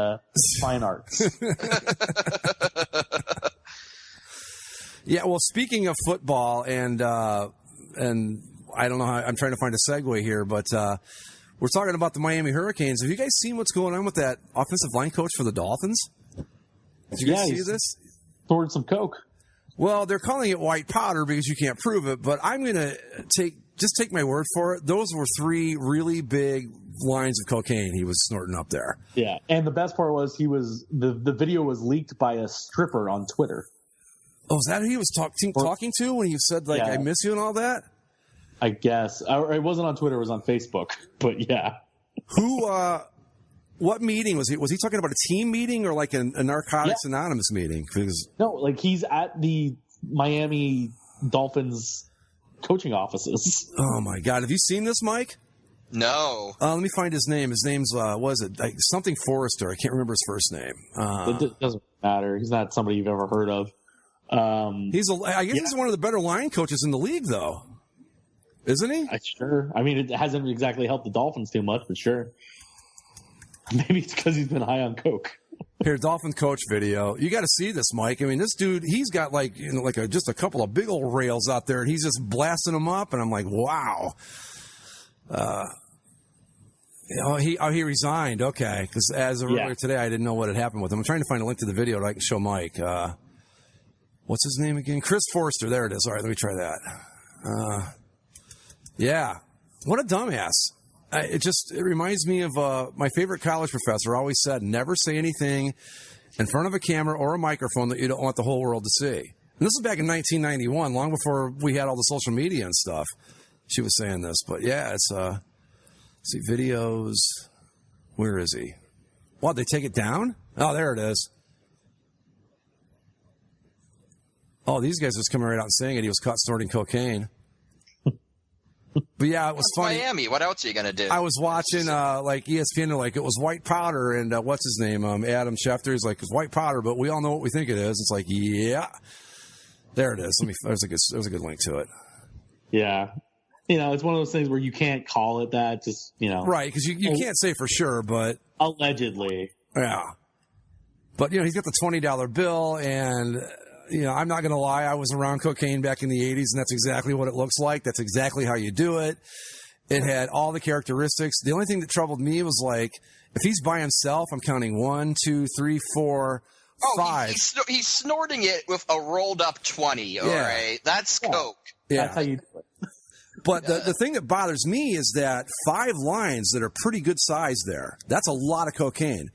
[SPEAKER 7] fine arts.
[SPEAKER 6] Yeah, well, speaking of football, and I don't know how I'm trying to find a segue here, but we're talking about the Miami Hurricanes. Have you guys seen what's going on with that offensive line coach for the Dolphins? Did you guys see this?
[SPEAKER 7] Poured some coke.
[SPEAKER 6] Well, they're calling it white powder because you can't prove it, but I'm going to take my word for it. Those were 3 really big lines of cocaine he was snorting up there.
[SPEAKER 7] Yeah, and the best part was the video was leaked by a stripper on Twitter.
[SPEAKER 6] Oh, is that who he was talking to when he said, like, I miss you and all that?
[SPEAKER 7] I guess. It wasn't on Twitter. It was on Facebook. But, yeah.
[SPEAKER 6] What meeting was he? Was he talking about a team meeting or like a Narcotics Anonymous meeting?
[SPEAKER 7] No, like he's at the Miami Dolphins coaching offices.
[SPEAKER 6] Oh, my God. Have you seen this, Mike?
[SPEAKER 4] No.
[SPEAKER 6] Let me find his name. His name's, something Forrester. I can't remember his first name.
[SPEAKER 7] It doesn't matter. He's not somebody you've ever heard of.
[SPEAKER 6] He's one of the better line coaches in the league, though, isn't he?
[SPEAKER 7] Sure. I mean, it hasn't exactly helped the Dolphins too much, but sure. Maybe it's because he's been high on coke.
[SPEAKER 6] Here, Dolphin coach video. You got to see this, Mike. I mean, this dude, he's got just a couple of big old rails out there, and he's just blasting them up, and I'm like, wow. He resigned. Okay, because as of earlier today, I didn't know what had happened with him. I'm trying to find a link to the video that I can show Mike. What's his name again? Chris Forrester. There it is. All right, let me try that. Yeah. What a dumbass. It reminds me of my favorite college professor always said, never say anything in front of a camera or a microphone that you don't want the whole world to see. And this was back in 1991, long before we had all the social media and stuff. She was saying this. But, yeah, it's see, videos. Where is he? What, they take it down? Oh, there it is. Oh, these guys just coming right out and saying it. He was caught snorting cocaine. But yeah, it was funny.
[SPEAKER 4] Miami. What else are you gonna do?
[SPEAKER 6] I was watching like ESPN. Like it was white powder, and what's his name? Adam Schefter. He's like, it's white powder, but we all know what we think it is. It's like, yeah, there it is. There's a good link to it.
[SPEAKER 7] Yeah, it's one of those things where you can't call it that. Just
[SPEAKER 6] right? Because you can't say for sure, but
[SPEAKER 7] allegedly,
[SPEAKER 6] yeah. But he's got the $20 bill and. I'm not going to lie. I was around cocaine back in the 80s, and that's exactly what it looks like. That's exactly how you do it. It had all the characteristics. The only thing that troubled me was like, if he's by himself, I'm counting 1, 2, 3, 4, 5.
[SPEAKER 4] He's snorting it with a rolled up 20. All right, that's coke.
[SPEAKER 6] Yeah.
[SPEAKER 7] That's how you do it.
[SPEAKER 6] But the thing that bothers me is that 5 lines that are pretty good size there. That's a lot of cocaine.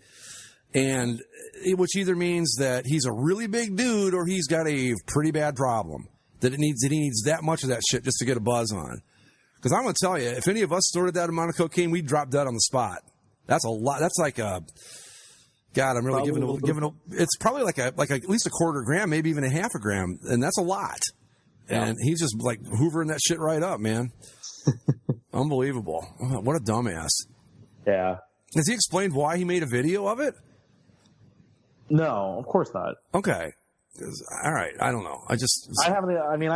[SPEAKER 6] And which either means that he's a really big dude or he's got a pretty bad problem. That he needs that much of that shit just to get a buzz on. Because I'm going to tell you, if any of us snorted that amount of cocaine, we'd drop dead on the spot. That's a lot. That's like a... God, I'm really giving a... It's probably like at least a quarter gram, maybe even a half a gram. And that's a lot. And he's just like hoovering that shit right up, man. Unbelievable. What a dumbass.
[SPEAKER 7] Yeah.
[SPEAKER 6] Has he explained why he made a video of it?
[SPEAKER 7] No, of course not.
[SPEAKER 6] Okay. All right. I don't know.
[SPEAKER 7] I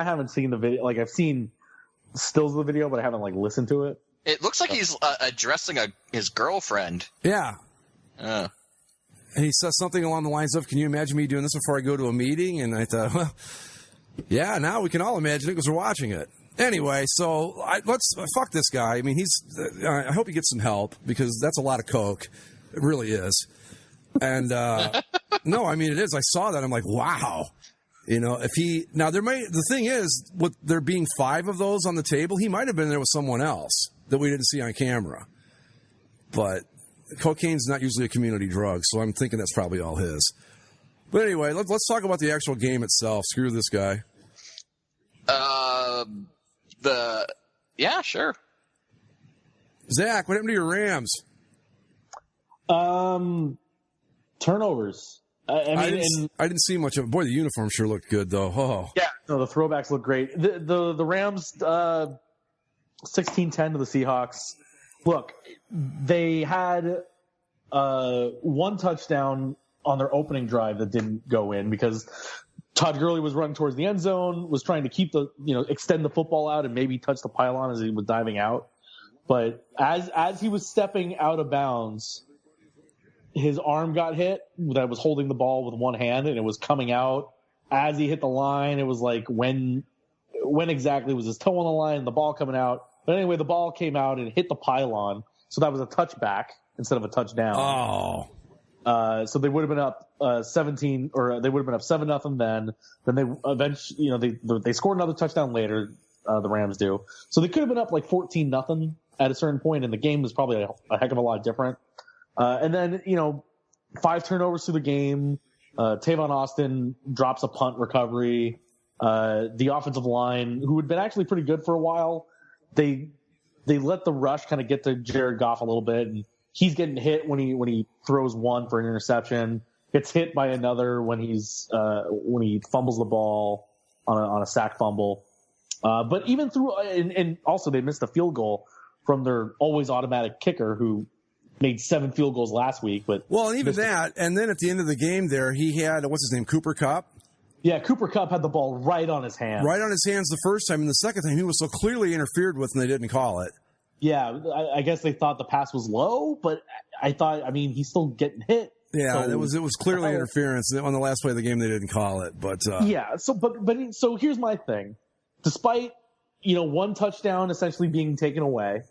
[SPEAKER 7] haven't seen the video. Like, I've seen stills of the video, but I haven't, like, listened to it.
[SPEAKER 4] It looks like he's addressing his girlfriend.
[SPEAKER 6] Yeah. And he says something along the lines of, can you imagine me doing this before I go to a meeting? And I thought, well, yeah, now we can all imagine it because we're watching it. Anyway, so let's fuck this guy. I mean, I hope he gets some help because that's a lot of coke. It really is. And no, I mean, it is. I saw that. I'm like, wow. You know, the thing is, with there being 5 of those on the table, he might have been there with someone else that we didn't see on camera. But cocaine's not usually a community drug, so I'm thinking that's probably all his. But anyway, let's talk about the actual game itself. Screw this guy.
[SPEAKER 4] Yeah, sure.
[SPEAKER 6] Zach, what happened to your Rams?
[SPEAKER 7] Turnovers. I
[SPEAKER 6] didn't see much of it. Boy, the uniform sure looked good, though. Oh.
[SPEAKER 7] Yeah, no, the throwbacks look great. The Rams 16-10 to the Seahawks. Look, they had one touchdown on their opening drive that didn't go in because Todd Gurley was running towards the end zone, was trying to extend the football out and maybe touch the pylon as he was diving out. But as he was stepping out of bounds, his arm got hit that was holding the ball with one hand, and it was coming out as he hit the line. It was like when exactly was his toe on the line, the ball coming out. But anyway, the ball came out and hit the pylon, so that was a touchback instead of a touchdown.
[SPEAKER 6] Oh.
[SPEAKER 7] So they would have been up 17, or they would have been up 7-0 then. Then they eventually, they scored another touchdown later. The Rams do. So they could have been up like 14-0 at a certain point, and the game was probably a heck of a lot different. And then, 5 turnovers through the game. Tavon Austin drops a punt recovery. The offensive line, who had been actually pretty good for a while, they let the rush kind of get to Jared Goff a little bit, and he's getting hit when he throws one for an interception. Gets hit by another when he fumbles the ball on a sack fumble. But even through, and also they missed a field goal from their always automatic kicker who made 7 field goals last week. But
[SPEAKER 6] and even that, and then at the end of the game there, he had, what's his name, Cooper Kupp?
[SPEAKER 7] Yeah, Cooper Kupp had the ball right on his hands.
[SPEAKER 6] Right on his hands the first time, and the second time he was so clearly interfered with and they didn't call it.
[SPEAKER 7] Yeah, I guess they thought the pass was low, but he's still getting hit.
[SPEAKER 6] Yeah, so, it was clearly interference. On the last play of the game, they didn't call it. But
[SPEAKER 7] yeah, so here's my thing. Despite, one touchdown essentially being taken away,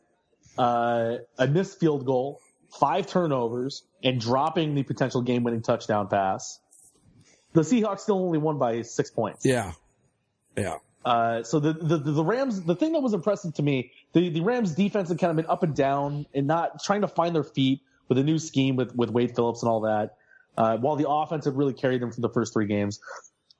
[SPEAKER 7] a missed field goal, 5 turnovers, and dropping the potential game-winning touchdown pass, the Seahawks still only won by 6 points.
[SPEAKER 6] Yeah. Yeah.
[SPEAKER 7] So the Rams, the thing that was impressive to me, the Rams defense had kind of been up and down and not trying to find their feet with a new scheme with Wade Phillips and all that, while the offense had really carried them for the first 3 games.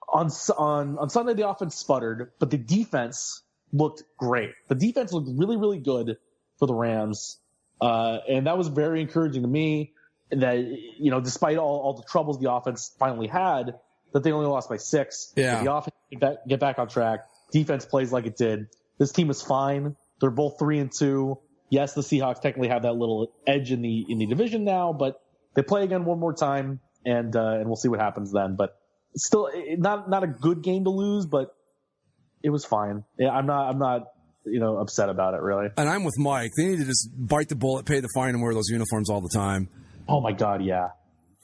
[SPEAKER 7] On Sunday, the offense sputtered, but the defense looked great. The defense looked really, really good for the Rams. And that was very encouraging to me that, despite all the troubles the offense finally had, that they only lost by 6.
[SPEAKER 6] Yeah.
[SPEAKER 7] The offense get back on track. Defense plays like it did. This team is fine. They're both 3-2. Yes, the Seahawks technically have that little edge in the division now, but they play again one more time, and we'll see what happens then. But still, not a good game to lose, but it was fine. I'm not upset about it really.
[SPEAKER 6] And I'm with Mike. They need to just bite the bullet, pay the fine, and wear those uniforms all the time.
[SPEAKER 7] Oh my God, yeah.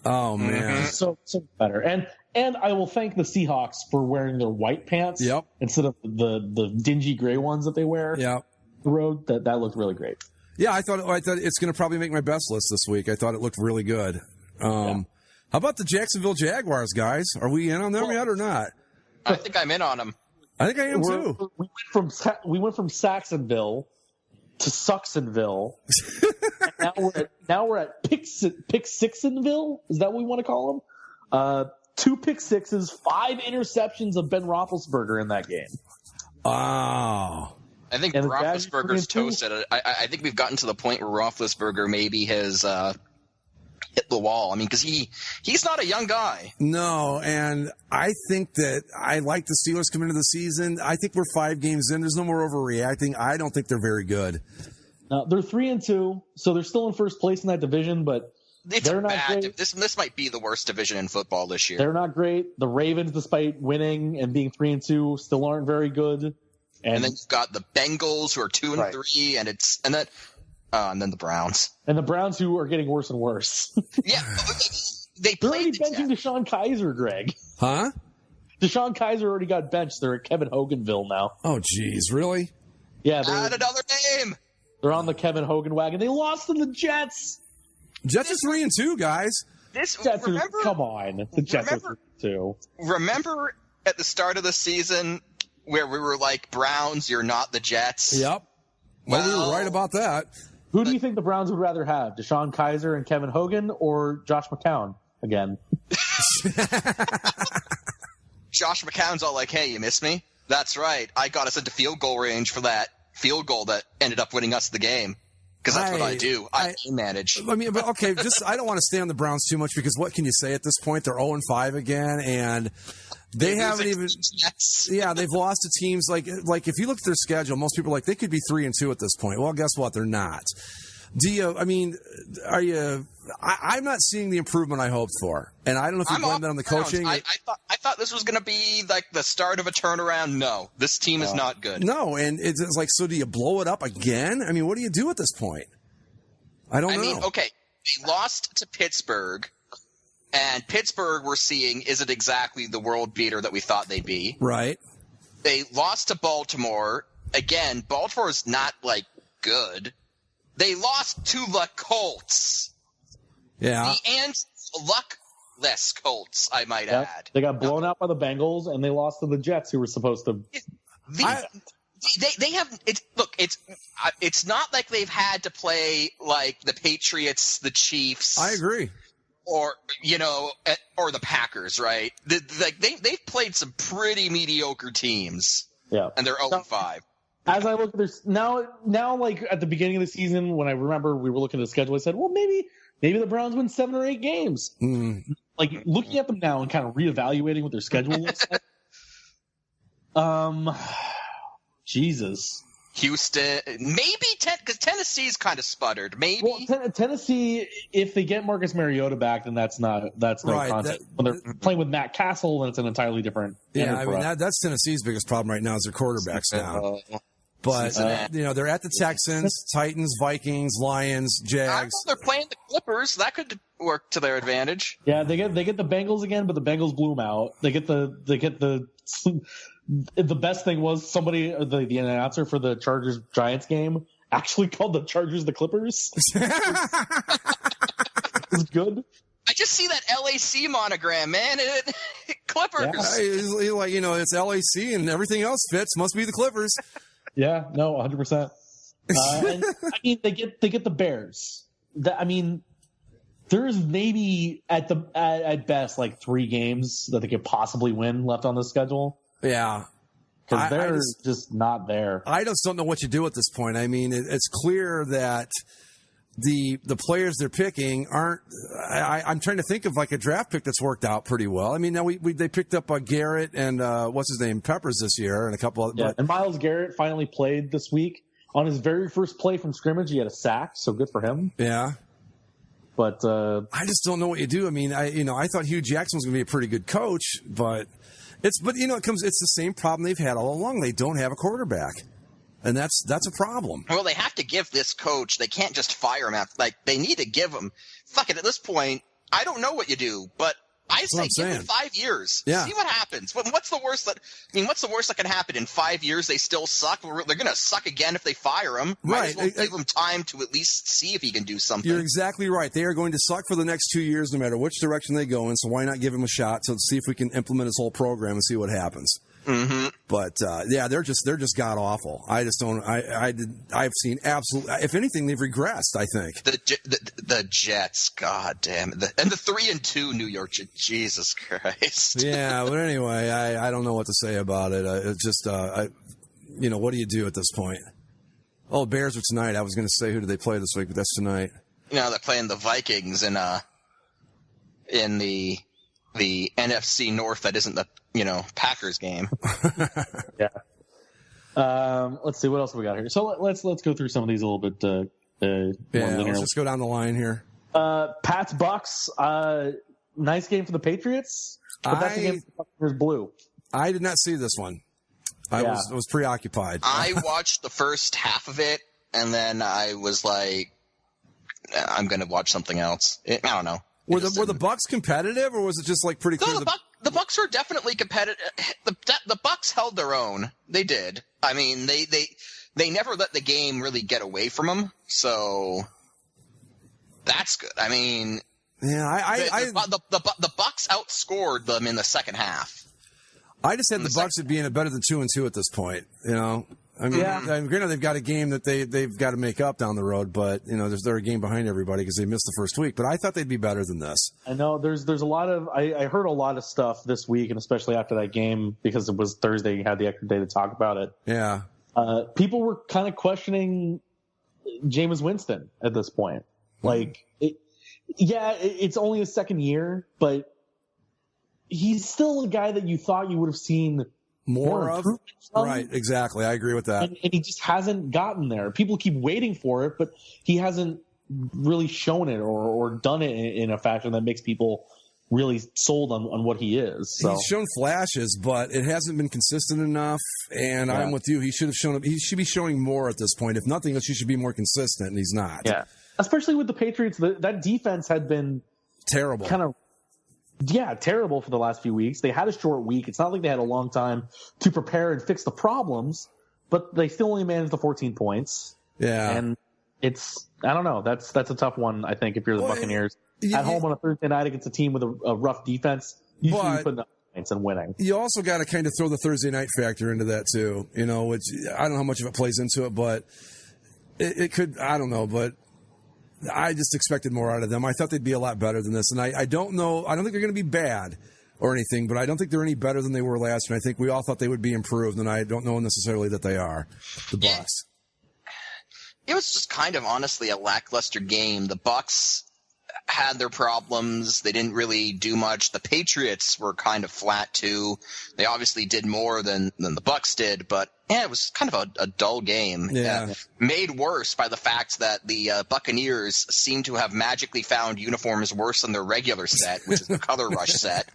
[SPEAKER 6] Oh man,
[SPEAKER 7] so better. And I will thank the Seahawks for wearing their white pants
[SPEAKER 6] instead
[SPEAKER 7] of the dingy gray ones that they wear.
[SPEAKER 6] Yep.
[SPEAKER 7] the road, that looked really great.
[SPEAKER 6] Yeah, I thought it's going to probably make my best list this week. I thought it looked really good. How about the Jacksonville Jaguars, guys? Are we in on them yet or not?
[SPEAKER 4] I think I'm in on them.
[SPEAKER 6] I think I am too.
[SPEAKER 7] We went from Saxonville to Sucksonville. And now we're at Pick Sixonville. Is that what we want to call them? 2 pick sixes, 5 interceptions of Ben Roethlisberger in that game.
[SPEAKER 6] Oh.
[SPEAKER 4] I think Roethlisberger's toasted. I think we've gotten to the point where Roethlisberger maybe has hit the wall. I mean, because he's not a young guy.
[SPEAKER 6] No, and I think that I like the Steelers come into the season. I think we're 5 games in. There's no more overreacting. I don't think they're very good.
[SPEAKER 7] They're 3-2, so they're still in first place in that division, but they're not great.
[SPEAKER 4] This might be the worst division in football this year.
[SPEAKER 7] They're not great. The Ravens, despite winning and being 3-2, still aren't very good.
[SPEAKER 4] And then you've got the Bengals who are 2-3, and then the Browns.
[SPEAKER 7] And the Browns who are getting worse and worse.
[SPEAKER 4] Yeah, they
[SPEAKER 7] They're already
[SPEAKER 4] played
[SPEAKER 7] benching Deshaun Kaiser, Greg.
[SPEAKER 6] Huh?
[SPEAKER 7] Deshaun Kaiser already got benched. They're at Kevin Hoganville now.
[SPEAKER 6] Oh, geez, really?
[SPEAKER 7] Yeah,
[SPEAKER 4] add another name.
[SPEAKER 7] They're on the Kevin Hogan wagon. They lost to the Jets.
[SPEAKER 6] Jets are 3-2, guys.
[SPEAKER 7] Come on, the Jets are 3-2.
[SPEAKER 4] Remember at the start of the season where we were like, Browns, you're not the Jets?
[SPEAKER 6] Yep. Well, we were right about that.
[SPEAKER 7] Who do you think the Browns would rather have, Deshaun Kaiser and Kevin Hogan or Josh McCown again?
[SPEAKER 4] Josh McCown's all like, hey, you miss me? That's right. I got us into field goal range for that field goal that ended up winning us the game. Because that's what I do. I manage.
[SPEAKER 6] I mean, but okay, I don't want to stay on the Browns too much because what can you say at this point? They're 0-5 again, and they haven't even. Yeah, they've lost to teams like if you look at their schedule, most people are like they could be 3-2 at this point. Well, guess what? They're not. I'm not seeing the improvement I hoped for, and I don't know if you blame that on the coaching.
[SPEAKER 4] I thought this was going to be like the start of a turnaround. No, this team is not good.
[SPEAKER 6] No, and it's like, so do you blow it up again? I mean, what do you do at this point? I don't know. I mean,
[SPEAKER 4] okay, they lost to Pittsburgh, and Pittsburgh we're seeing isn't exactly the world beater that we thought they'd be.
[SPEAKER 6] Right.
[SPEAKER 4] They lost to Baltimore. Again, Baltimore's not like good. They lost to the Colts.
[SPEAKER 6] Yeah.
[SPEAKER 4] The luckless Colts, I might add.
[SPEAKER 7] They got blown out by the Bengals, and they lost to the Jets, who were supposed to.
[SPEAKER 4] They have. It's not like they've had to play like the Patriots, the Chiefs.
[SPEAKER 6] I agree.
[SPEAKER 4] Or or the Packers, right? They've played some pretty mediocre teams.
[SPEAKER 7] Yeah,
[SPEAKER 4] and they're 0-5.
[SPEAKER 7] As I look at this now, like at the beginning of the season, when I remember we were looking at the schedule, I said, well, maybe the Browns win 7 or 8 games. Like looking at them now and kind of reevaluating what their schedule looks like. Jesus.
[SPEAKER 4] Houston, maybe because Tennessee's kind of sputtered. Maybe
[SPEAKER 7] Tennessee, if they get Marcus Mariota back, then that's no
[SPEAKER 6] right,
[SPEAKER 7] concept. When they're playing with Matt Castle, then it's an entirely different.
[SPEAKER 6] Yeah, I mean that's Tennessee's biggest problem right now is their quarterbacks down. But they're at the Texans, Titans, Vikings, Lions, Jags.
[SPEAKER 4] They're playing the Clippers. That could work to their advantage.
[SPEAKER 7] Yeah, they get the Bengals again, but the Bengals blew them out. They get the. The best thing was somebody, the announcer for the Chargers Giants game, actually called the Chargers the Clippers. It's good.
[SPEAKER 4] I just see that LAC monogram, man. Clippers.
[SPEAKER 6] Yeah. It's LAC and everything else fits. Must be the Clippers.
[SPEAKER 7] Yeah, no, 100%. And I mean, they get the Bears. There's maybe at best like 3 games that they could possibly win left on the schedule.
[SPEAKER 6] Yeah.
[SPEAKER 7] Because they're just not there.
[SPEAKER 6] I just don't know what you do at this point. I mean, it's clear that the players they're picking aren't. I'm trying to think of like a draft pick that's worked out pretty well. I mean, now they picked up Garrett and what's his name, Peppers this year, and a couple of.
[SPEAKER 7] Yeah, and Myles Garrett finally played this week. On his very first play from scrimmage, he had a sack, so good for him.
[SPEAKER 6] Yeah.
[SPEAKER 7] But
[SPEAKER 6] I just don't know what you do. I mean, I thought Hugh Jackson was going to be a pretty good coach, but it's the same problem they've had all along. They don't have a quarterback, and that's a problem.
[SPEAKER 4] Well, they have to give this coach. They can't just fire him out. Like they need to give him. Fuck it. At this point, I don't know what you do, but I say give him 5 years.
[SPEAKER 6] Yeah.
[SPEAKER 4] See what happens. What's the worst that can happen? In 5 years, they still suck. They're going to suck again if they fire him. Might as well give him time to at least see if he can do something.
[SPEAKER 6] You're exactly right. They are going to suck for the next 2 years, no matter which direction they go in. So why not give him a shot to see if we can implement his whole program and see what happens.
[SPEAKER 4] Mm-hmm.
[SPEAKER 6] But they're just god awful. I just don't. I've seen absolutely. If anything, they've regressed. I think
[SPEAKER 4] the Jets. God damn it! And the 3-2 New York Jets. Jesus Christ.
[SPEAKER 6] Yeah, but anyway, I don't know what to say about it. It's just what do you do at this point? Oh, Bears are tonight. I was going to say who do they play this week, but that's tonight.
[SPEAKER 4] They're playing the Vikings in the NFC North. That isn't the Packers game.
[SPEAKER 7] Yeah. Let's see what else we got here. So let's go through some of these a little bit.
[SPEAKER 6] Let's just go down the line here.
[SPEAKER 7] Pats Bucks. Nice game for the Patriots, but that's against the Buccaneers blue.
[SPEAKER 6] I did not see this one. I was preoccupied.
[SPEAKER 4] I watched the first half of it, and then I was like, I'm going to watch something else. I don't know.
[SPEAKER 6] Were the Bucks competitive, or was it just like pretty clear?
[SPEAKER 4] No, the Bucks were definitely competitive. The Bucks held their own. They did. I mean, they never let the game really get away from them. So that's good. I mean, the Bucks outscored them in the second half.
[SPEAKER 6] I just had the Bucks being better than 2-2 at this point. I mean, granted they've got a game that they've got to make up down the road, but they're a game behind everybody because they missed the first week. But I thought they'd be better than this.
[SPEAKER 7] I know there's a lot of I heard a lot of stuff this week, and especially after that game because it was Thursday, you had the extra day to talk about it.
[SPEAKER 6] Yeah,
[SPEAKER 7] people were kind of questioning Jameis Winston at this point. Like, it's only his second year, but he's still a guy that you thought you would have seen
[SPEAKER 6] more of. Right, exactly. I agree with that.
[SPEAKER 7] And he just hasn't gotten there. People keep waiting for it, but he hasn't really shown it or done it in a fashion that makes people really sold on what he is. So.
[SPEAKER 6] He's shown flashes, but it hasn't been consistent enough. And I'm with you. He should be showing more at this point. If nothing else, he should be more consistent, and he's not.
[SPEAKER 7] Yeah, especially with the Patriots. That defense had been
[SPEAKER 6] terrible.
[SPEAKER 7] Terrible for the last few weeks. They had a short week. It's not like they had a long time to prepare and fix the problems, but they still only managed the 14 points.
[SPEAKER 6] Yeah.
[SPEAKER 7] And I don't know. That's a tough one, I think, if you're the Buccaneers. At home on a Thursday night against a team with a rough defense, you should be putting up points and winning.
[SPEAKER 6] You also got to kind of throw the Thursday night factor into that too, which I don't know how much of it plays into it, but it could, I don't know, but I just expected more out of them. I thought they'd be a lot better than this. And I don't know. I don't think they're going to be bad or anything, but I don't think they're any better than they were last year. I think we all thought they would be improved, and I don't know necessarily that they are, the Bucks.
[SPEAKER 4] It was just kind of honestly a lackluster game. The Bucks had their problems. They didn't really do much. The Patriots were kind of flat too. They obviously did more than the Bucks did, but it was kind of a dull game.
[SPEAKER 6] Yeah.
[SPEAKER 4] Made worse by the fact that the Buccaneers seem to have magically found uniforms worse than their regular set, which is the Color Rush set.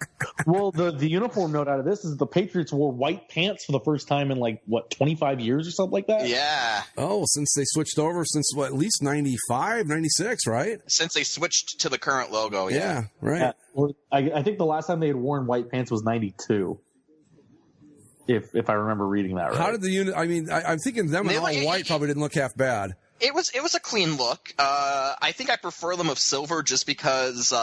[SPEAKER 7] Well, the uniform note out of this is the Patriots wore white pants for the first time in 25 years or something like that?
[SPEAKER 4] Yeah.
[SPEAKER 6] Oh, since they switched over, at least 95, 96, right?
[SPEAKER 4] Since they switched to the current logo,
[SPEAKER 6] yeah. Right.
[SPEAKER 7] Yeah. Well, I think the last time they had worn white pants was 92. If I remember reading that right.
[SPEAKER 6] How did the unit? I mean, I'm thinking them in all white probably didn't look half bad.
[SPEAKER 4] It was a clean look. I think I prefer them of silver just because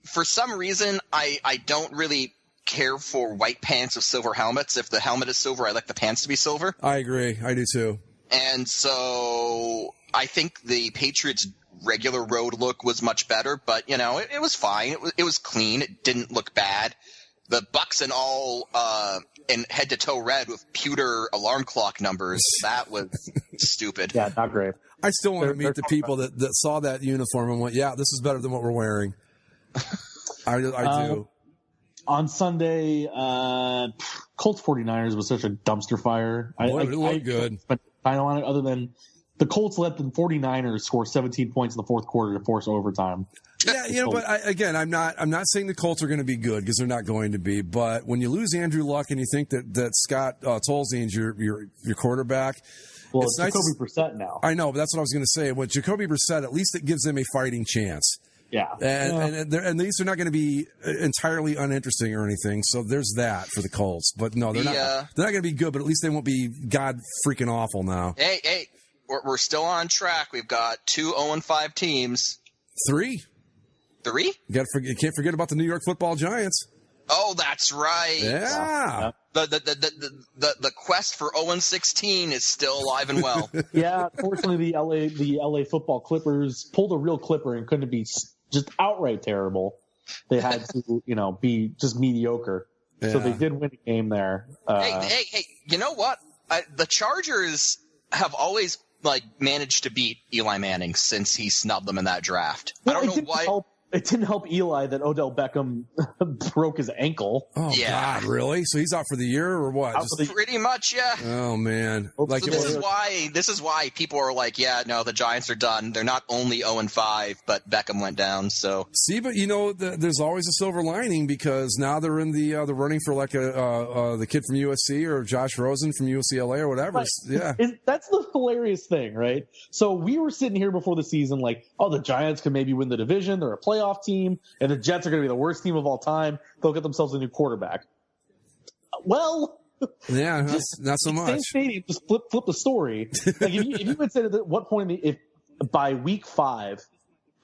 [SPEAKER 4] for some reason I don't really care for white pants with silver helmets. If the helmet is silver, I like the pants to be silver.
[SPEAKER 6] I agree. I do too.
[SPEAKER 4] And so I think the Patriots' regular road look was much better, but it was fine. It was clean. It didn't look bad. The Bucks in all in head to toe red with pewter alarm clock numbers. That was stupid.
[SPEAKER 7] Yeah, not great.
[SPEAKER 6] I still want to meet the people that saw that uniform and went, "Yeah, this is better than what we're wearing." I do.
[SPEAKER 7] On Sunday, Colts 49ers was such a dumpster fire.
[SPEAKER 6] It looked good.
[SPEAKER 7] But I don't want it other than the Colts let the 49ers score 17 points in the fourth quarter to force overtime.
[SPEAKER 6] Yeah, but I'm not saying the Colts are going to be good because they're not going to be. But when you lose Andrew Luck and you think that Scott Tolzien's your quarterback,
[SPEAKER 7] well, it's Jacoby Brissett now.
[SPEAKER 6] I know, but that's what I was going to say. With Jacoby Brissett, at least it gives them a fighting chance.
[SPEAKER 7] Yeah.
[SPEAKER 6] And these are not going to be entirely uninteresting or anything. So there's that for the Colts. But no, they're not going to be good, but at least they won't be god freaking awful now.
[SPEAKER 4] Hey, we're still on track. We've got 2 0-5 teams.
[SPEAKER 6] 3. You can't forget about the New York Football Giants.
[SPEAKER 4] Oh, that's right.
[SPEAKER 6] Yeah.
[SPEAKER 4] The quest for 0-16 is still alive and well.
[SPEAKER 7] Yeah, fortunately, the LA Football Clippers pulled a real Clipper and couldn't be just outright terrible. They had to, be just mediocre. Yeah. So they did win a game there.
[SPEAKER 4] Hey! You know what? The Chargers have always managed to beat Eli Manning since he snubbed them in that draft.
[SPEAKER 7] Well,
[SPEAKER 4] I don't know why.
[SPEAKER 7] It didn't help Eli that Odell Beckham broke his ankle.
[SPEAKER 6] Oh, yeah. God, really? So he's out for the year or what?
[SPEAKER 4] Pretty much, yeah.
[SPEAKER 6] Oh, man.
[SPEAKER 4] So this is why people are like, yeah, no, the Giants are done. They're not only 0-5, but Beckham went down. So
[SPEAKER 6] see, but there's always a silver lining because now they're in the running for the kid from USC or Josh Rosen from UCLA or whatever.
[SPEAKER 7] Right.
[SPEAKER 6] Yeah,
[SPEAKER 7] that's the hilarious thing, right? So we were sitting here before the season like, oh, the Giants can maybe win the division. They're a playoff team, and the Jets are going to be the worst team of all time. They'll get themselves a new quarterback. Well,
[SPEAKER 6] yeah, not so much.
[SPEAKER 7] Same stadium, just flip the story. Like if you had said at what point if by week 5,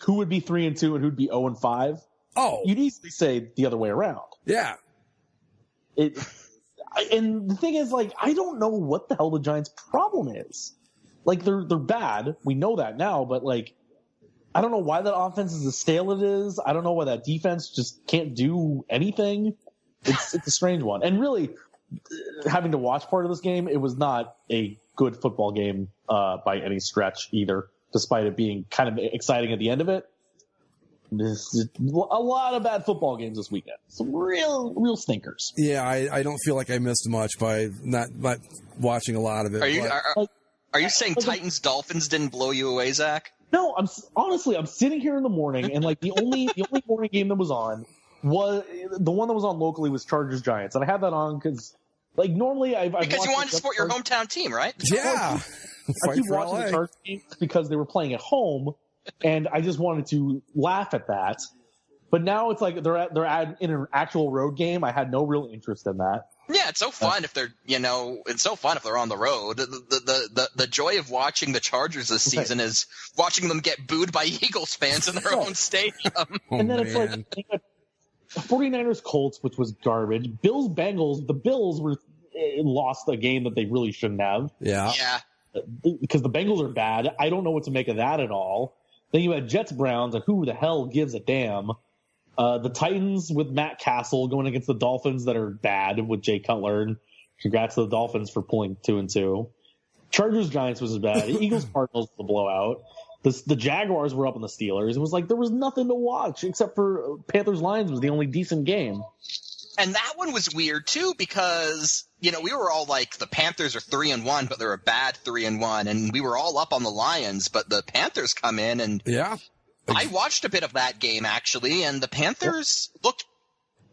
[SPEAKER 7] who would be 3-2 and who'd be 0-5?
[SPEAKER 6] Oh,
[SPEAKER 7] you'd easily say the other way around.
[SPEAKER 6] Yeah.
[SPEAKER 7] And the thing is, I don't know what the hell the Giants' problem is. They're bad. We know that now, but I don't know why that offense is as stale it is. I don't know why that defense just can't do anything. It's a strange one. And really, having to watch part of this game, it was not a good football game by any stretch either, despite it being kind of exciting at the end of it. There's a lot of bad football games this weekend. Some real stinkers.
[SPEAKER 6] Yeah, I don't feel like I missed much by not watching a lot of it.
[SPEAKER 4] Are you saying Titans-Dolphins didn't blow you away, Zach?
[SPEAKER 7] No, I'm sitting here in the morning, and the only morning game that was on was the one that was on locally was Chargers Giants, and I had that on because normally
[SPEAKER 4] because you wanted to support your hometown team, right?
[SPEAKER 6] Yeah,
[SPEAKER 7] I keep watching the Chargers games because they were playing at home, and I just wanted to laugh at that. But now it's they're in an actual road game. I had no real interest in that.
[SPEAKER 4] Yeah, it's so fun if they're it's so fun if they're on the road. The joy of watching the Chargers this season is watching them get booed by Eagles fans in their own stadium.
[SPEAKER 7] And then it's 49ers Colts, which was garbage. Bills Bengals. The Bills lost a game that they really shouldn't have.
[SPEAKER 6] Yeah.
[SPEAKER 7] Because the Bengals are bad. I don't know what to make of that at all. Then you had Jets Browns, and who the hell gives a damn? The Titans with Matt Castle going against the Dolphins that are bad with Jay Cutler. And congrats to the Dolphins for pulling 2-2. Chargers Giants was bad. Eagles Cardinals the blowout. The Jaguars were up on the Steelers. It was there was nothing to watch except for Panthers Lions was the only decent game.
[SPEAKER 4] And that one was weird too because we were all like the Panthers are 3-1, but they're a bad 3-1, and we were all up on the Lions, but the Panthers come in and
[SPEAKER 6] yeah.
[SPEAKER 4] I watched a bit of that game, actually, and the Panthers looked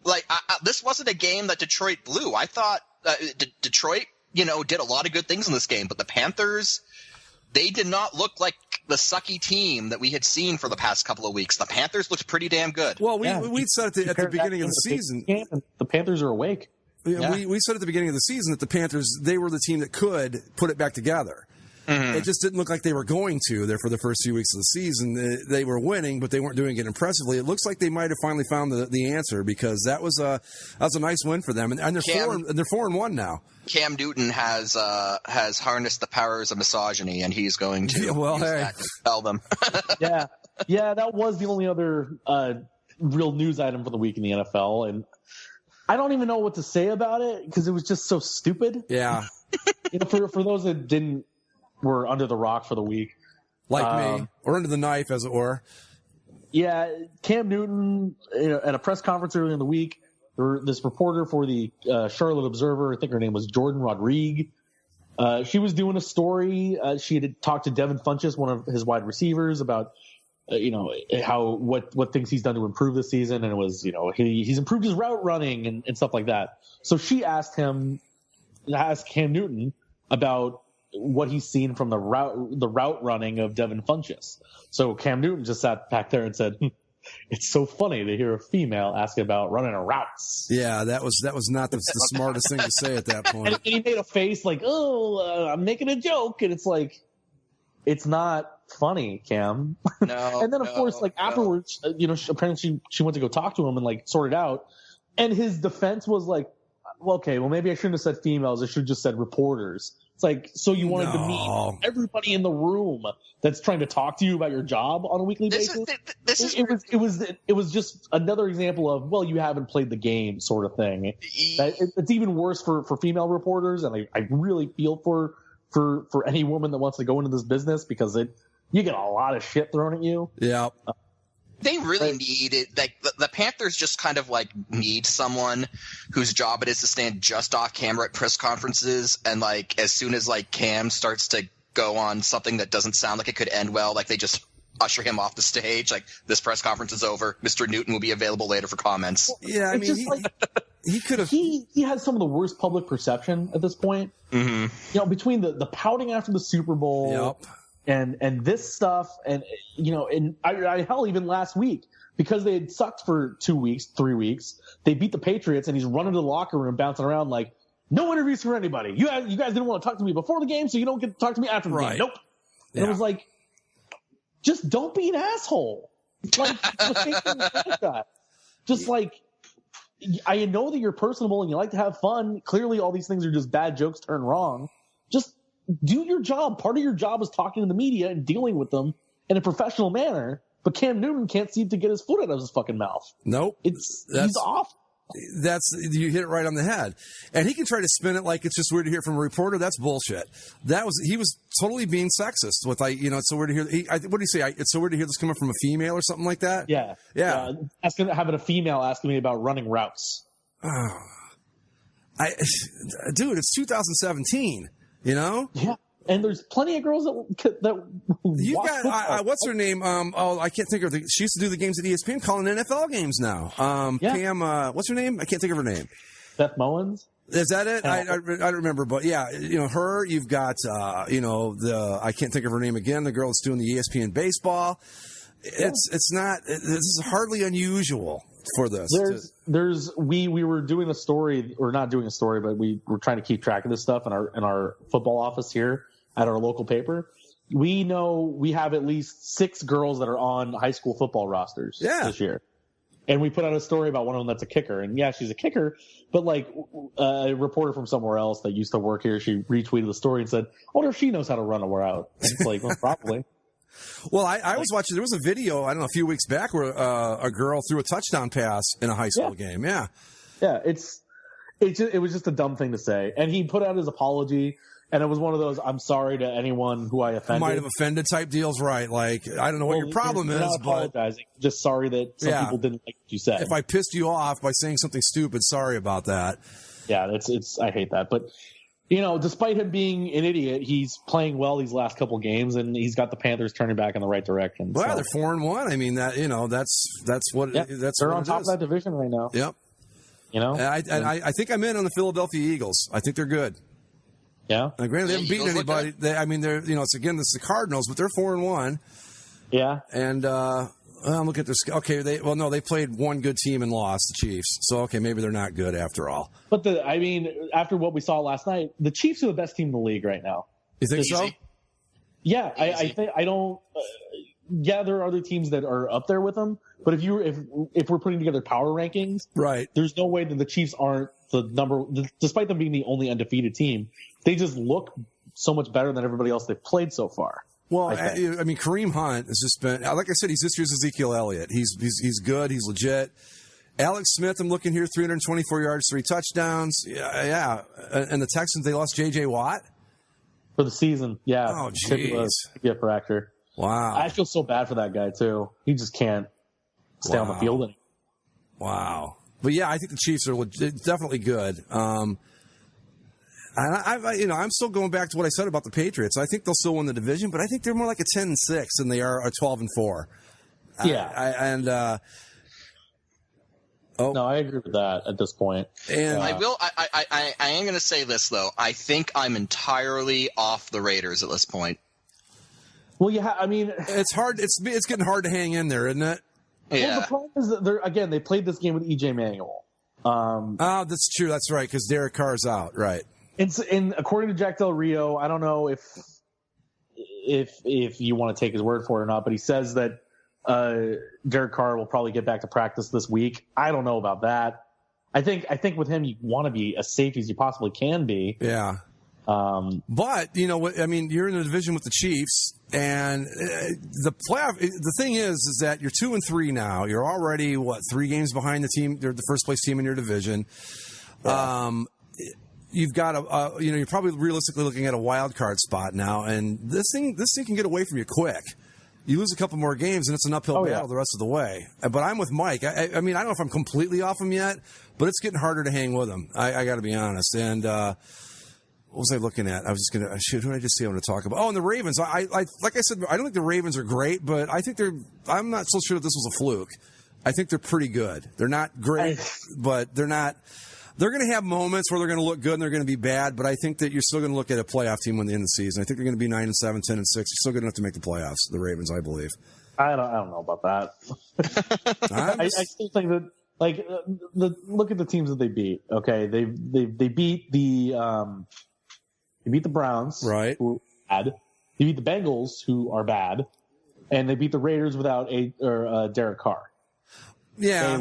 [SPEAKER 4] like this wasn't a game that Detroit blew. I thought Detroit, did a lot of good things in this game, but the Panthers, they did not look like the sucky team that we had seen for the past couple of weeks. The Panthers looked pretty damn good.
[SPEAKER 6] Well, we said at the beginning of the season.
[SPEAKER 7] The Panthers are awake.
[SPEAKER 6] Yeah. We said at the beginning of the season that the Panthers, they were the team that could put it back together. Mm-hmm. It just didn't look like they were going to there for the first few weeks of the season. They were winning, but they weren't doing it impressively. It looks like they might have finally found the answer because that was a nice win for them, and they're 4-1 now.
[SPEAKER 4] Cam Newton has harnessed the powers of misogyny, and he's going to use that to tell them.
[SPEAKER 7] yeah, that was the only other real news item for the week in the NFL, and I don't even know what to say about it because it was just so stupid.
[SPEAKER 6] Yeah,
[SPEAKER 7] for those that were under the rock for the week.
[SPEAKER 6] Like me. Or under the knife, as it were.
[SPEAKER 7] Yeah, Cam Newton, at a press conference earlier in the week, this reporter for the Charlotte Observer, I think her name was Jordan Rodriguez, she was doing a story. She had talked to Devin Funchess, one of his wide receivers, about what things he's done to improve this season, and it was he's improved his route running and stuff like that. So she asked Cam Newton about what he's seen from the route running of Devin Funchess. So Cam Newton just sat back there and said, it's so funny to hear a female asking about running a routes.
[SPEAKER 6] Yeah, that was not the smartest thing to say at that point.
[SPEAKER 7] And he made a face like, I'm making a joke. And it's like, it's not funny, Cam.
[SPEAKER 4] No.
[SPEAKER 7] And then, of course, like afterwards, apparently she went to go talk to him and like sort it out. And his defense was like, well, okay, well, maybe I shouldn't have said females. I should have just said reporters. It's like, so you wanted to meet everybody in the room that's trying to talk to you about your job on a weekly basis? It was just another example of, well, you haven't played the game sort of thing. It's even worse for female reporters, and I really feel for any woman that wants to go into this business because you get a lot of shit thrown at you.
[SPEAKER 6] Yeah.
[SPEAKER 4] They really need it. Like the Panthers just kind of like need someone whose job it is to stand just off camera at press conferences, and like as soon as like Cam starts to go on something that doesn't sound like it could end well, like they just usher him off the stage. Like, this press conference is over. Mr. Newton will be available later for comments.
[SPEAKER 6] Yeah, I mean, he could have.
[SPEAKER 7] He has some of the worst public perception at this point.
[SPEAKER 4] Mm-hmm.
[SPEAKER 7] Between the pouting after the Super Bowl.
[SPEAKER 6] Yep.
[SPEAKER 7] And this stuff, and hell, even last week, because they had sucked for 2 weeks, 3 weeks, they beat the Patriots, and he's running to the locker room, bouncing around like, no interviews for anybody. You guys didn't want to talk to me before the game, so you don't get to talk to me after the game. Nope. And it was like, just don't be an asshole. Like, the same thing with that guy. Just like, I know that you're personable and you like to have fun. Clearly, all these things are just bad jokes turned wrong. Just do your job. Part of your job is talking to the media and dealing with them in a professional manner. But Cam Newton can't seem to get his foot out of his fucking mouth.
[SPEAKER 6] Nope.
[SPEAKER 7] He's off.
[SPEAKER 6] You hit it right on the head. And he can try to spin it like it's just weird to hear from a reporter. That's bullshit. He was totally being sexist with it's so weird to hear. What did he say? It's so weird to hear this coming from a female or something like that.
[SPEAKER 7] Yeah. Having a female asking me about running routes.
[SPEAKER 6] Dude, it's 2017. Yeah,
[SPEAKER 7] and there's plenty of girls that
[SPEAKER 6] you got. What's her name? I can't think of her. She used to do the games at ESPN, calling NFL games now. Pam, what's her name? I can't think of her name.
[SPEAKER 7] Beth Mullins.
[SPEAKER 6] Is that it? I don't remember, but yeah, her. You've got I can't think of her name again. The girl that's doing the ESPN baseball. It's not. This is hardly unusual for this. We were doing a story, or not doing a story, but we were trying to keep track of this stuff in our football office here at our local paper. We know we have at least 6 girls that are on high school football rosters this year. And we put out a story about one of them that's a kicker. And yeah, she's a kicker, but like a reporter from somewhere else that used to work here, she retweeted the story and said, I wonder if she knows how to run a route. And it's like, well, probably. Well, I was watching. There was a video, I don't know, a few weeks back where a girl threw a touchdown pass in a high school game. Yeah,
[SPEAKER 7] it was just a dumb thing to say. And he put out his apology, and it was one of those "I'm sorry to anyone who I offended."
[SPEAKER 6] Might have offended type deals, right? Like, I don't know what your problem is,
[SPEAKER 7] not apologizing. Just sorry that some people didn't like what you said.
[SPEAKER 6] If I pissed you off by saying something stupid, sorry about that.
[SPEAKER 7] Yeah, it's I hate that, but. Despite him being an idiot, he's playing well these last couple games, and he's got the Panthers turning back in the right direction.
[SPEAKER 6] Well, they're 4-1. I mean, that's what
[SPEAKER 7] they're on top of that division right now.
[SPEAKER 6] Yep. I think I'm in on the Philadelphia Eagles. I think they're good.
[SPEAKER 7] Yeah.
[SPEAKER 6] Now, granted, they haven't beaten anybody. They're this is the Cardinals, but they're 4-1.
[SPEAKER 7] Yeah.
[SPEAKER 6] And look at their. Okay, they played one good team and lost, the Chiefs. So okay, maybe they're not good after all.
[SPEAKER 7] But after what we saw last night, the Chiefs are the best team in the league right now.
[SPEAKER 6] You think so?
[SPEAKER 7] Yeah, I think I don't. There are other teams that are up there with them, but if we're putting together power rankings,
[SPEAKER 6] right?
[SPEAKER 7] There's no way that the Chiefs aren't the number, despite them being the only undefeated team. They just look so much better than everybody else they've played so far.
[SPEAKER 6] Well, I mean, Kareem Hunt has just been, like I said, he's this year's Ezekiel Elliott. He's good. He's legit. Alex Smith, I'm looking here, 324 yards, 3 touchdowns. Yeah. And the Texans, they lost J.J. Watt
[SPEAKER 7] for the season. Yeah.
[SPEAKER 6] Oh, jeez.
[SPEAKER 7] Tibia fracture.
[SPEAKER 6] Wow.
[SPEAKER 7] I feel so bad for that guy too. He just can't stay on the field anymore.
[SPEAKER 6] Wow. But yeah, I think the Chiefs are definitely good. I'm still going back to what I said about the Patriots. I think they'll still win the division, but I think they're more like a 10-6 than they are a 12-4.
[SPEAKER 7] Yeah. No, I agree with that at this point.
[SPEAKER 4] And I am going to say this though. I think I'm entirely off the Raiders at this point.
[SPEAKER 7] Well, yeah. I mean,
[SPEAKER 6] it's hard. It's getting hard to hang in there, isn't it?
[SPEAKER 4] Yeah.
[SPEAKER 7] Well, the problem is that they played this game with EJ Manuel.
[SPEAKER 6] That's true. That's right, because Derek Carr's out. Right.
[SPEAKER 7] And according to Jack Del Rio, I don't know if you want to take his word for it or not, but he says that Derek Carr will probably get back to practice this week. I don't know about that. I think with him, you want to be as safe as you possibly can be.
[SPEAKER 6] Yeah. But you know what? I mean, you're in the division with the Chiefs, and the playoff. The thing is that you're 2-3 now. You're already 3 games behind the team. They're the first place team in your division. Yeah. You've got you're probably realistically looking at a wild card spot now, and this thing can get away from you quick. You lose a couple more games, and it's an uphill battle the rest of the way. But I'm with Mike. I mean, I don't know if I'm completely off him yet, but it's getting harder to hang with him. I got to be honest. And what was I looking at? I was just going to shoot. Who did I just see? I want to talk about. Oh, and the Ravens. Like I said, I don't think the Ravens are great, but I think I'm not so sure that this was a fluke. I think they're pretty good. They're not great, but they're not. They're going to have moments where they're going to look good and they're going to be bad, but I think that you're still going to look at a playoff team when the end of the season. I think they're going to be 9-7, 10-6. You're still good enough to make the playoffs. The Ravens, I believe.
[SPEAKER 7] I don't know about that. I still think that look at the teams that they beat. Okay, they beat the Browns, right? Who are bad. They beat the Bengals, who are bad, and they beat the Raiders without Derek Carr.
[SPEAKER 6] Yeah,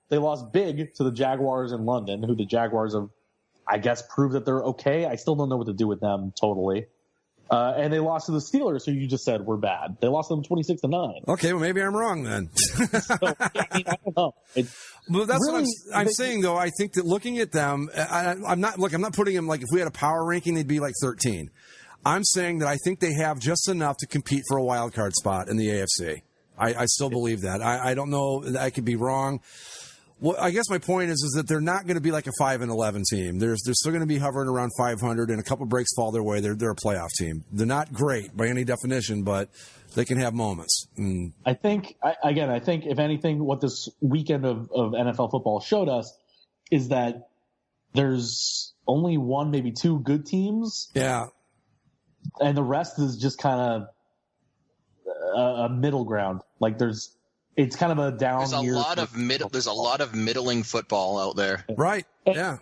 [SPEAKER 7] they lost big to the Jaguars in London, who the Jaguars have, I guess, proved that they're okay. I still don't know what to do with them totally. And they lost to the Steelers, who you just said were bad. They lost them 26-9.
[SPEAKER 6] Okay, well maybe I'm wrong then.
[SPEAKER 7] I don't know.
[SPEAKER 6] Well, that's really, what I'm saying though. I think that looking at them, I'm not putting them like if we had a power ranking, they'd be like 13. I'm saying that I think they have just enough to compete for a wild card spot in the AFC. I still believe that. I don't know. I could be wrong. Well, I guess my point is that they're not going to be like a 5-11 team. They're still going to be hovering around 500, and a couple breaks fall their way. They're a playoff team. They're not great by any definition, but they can have moments.
[SPEAKER 7] I think if anything, what this weekend of NFL football showed us is that there's only one, maybe 2 good teams.
[SPEAKER 6] Yeah.
[SPEAKER 7] And the rest is just kind of a middle ground. Like it's kind of a down year.
[SPEAKER 4] There's a lot of middling football out there.
[SPEAKER 6] Right. Yeah.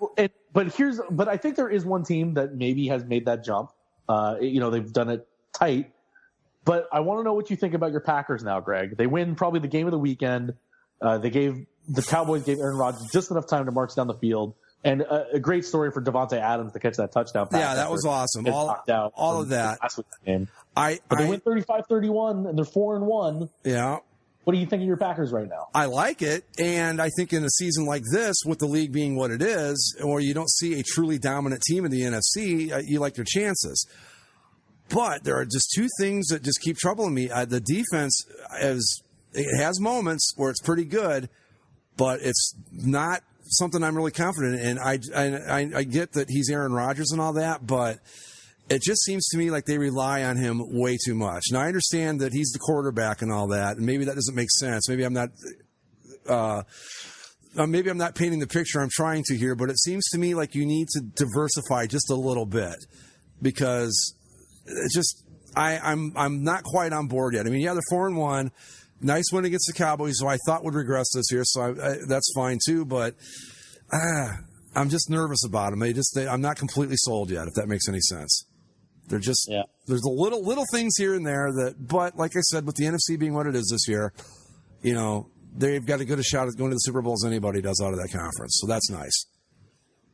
[SPEAKER 7] But I think there is one team that maybe has made that jump. They've done it tight. But I want to know what you think about your Packers now, Greg. They win probably the game of the weekend. The Cowboys gave Aaron Rodgers just enough time to march down the field. And a great story for Devontae Adams to catch that touchdown pass.
[SPEAKER 6] Yeah, that was awesome. All of that.
[SPEAKER 7] Last week's game. But they win 35-31, and they're 4-1.
[SPEAKER 6] Yeah.
[SPEAKER 7] What do you think of your Packers right now?
[SPEAKER 6] I like it, and I think in a season like this, with the league being what it is, or you don't see a truly dominant team in the NFC, you like your chances. But there are just 2 things that just keep troubling me. The defense has moments where it's pretty good, but it's not something I'm really confident in. I get that he's Aaron Rodgers and all that, but it just seems to me like they rely on him way too much. Now, I understand that he's the quarterback and all that, and maybe that doesn't make sense. Maybe I'm not painting the picture I'm trying to here, but it seems to me like you need to diversify just a little bit because it's just I'm not quite on board yet. I mean, yeah, they're 4-1. Nice win against the Cowboys, who I thought would regress this year, so that's fine too. But I'm just nervous about them. I'm not completely sold yet, if that makes any sense. They're just there's a little things here and there but like I said, with the NFC being what it is this year, they've got as good a shot at going to the Super Bowl as anybody does out of that conference. So that's nice.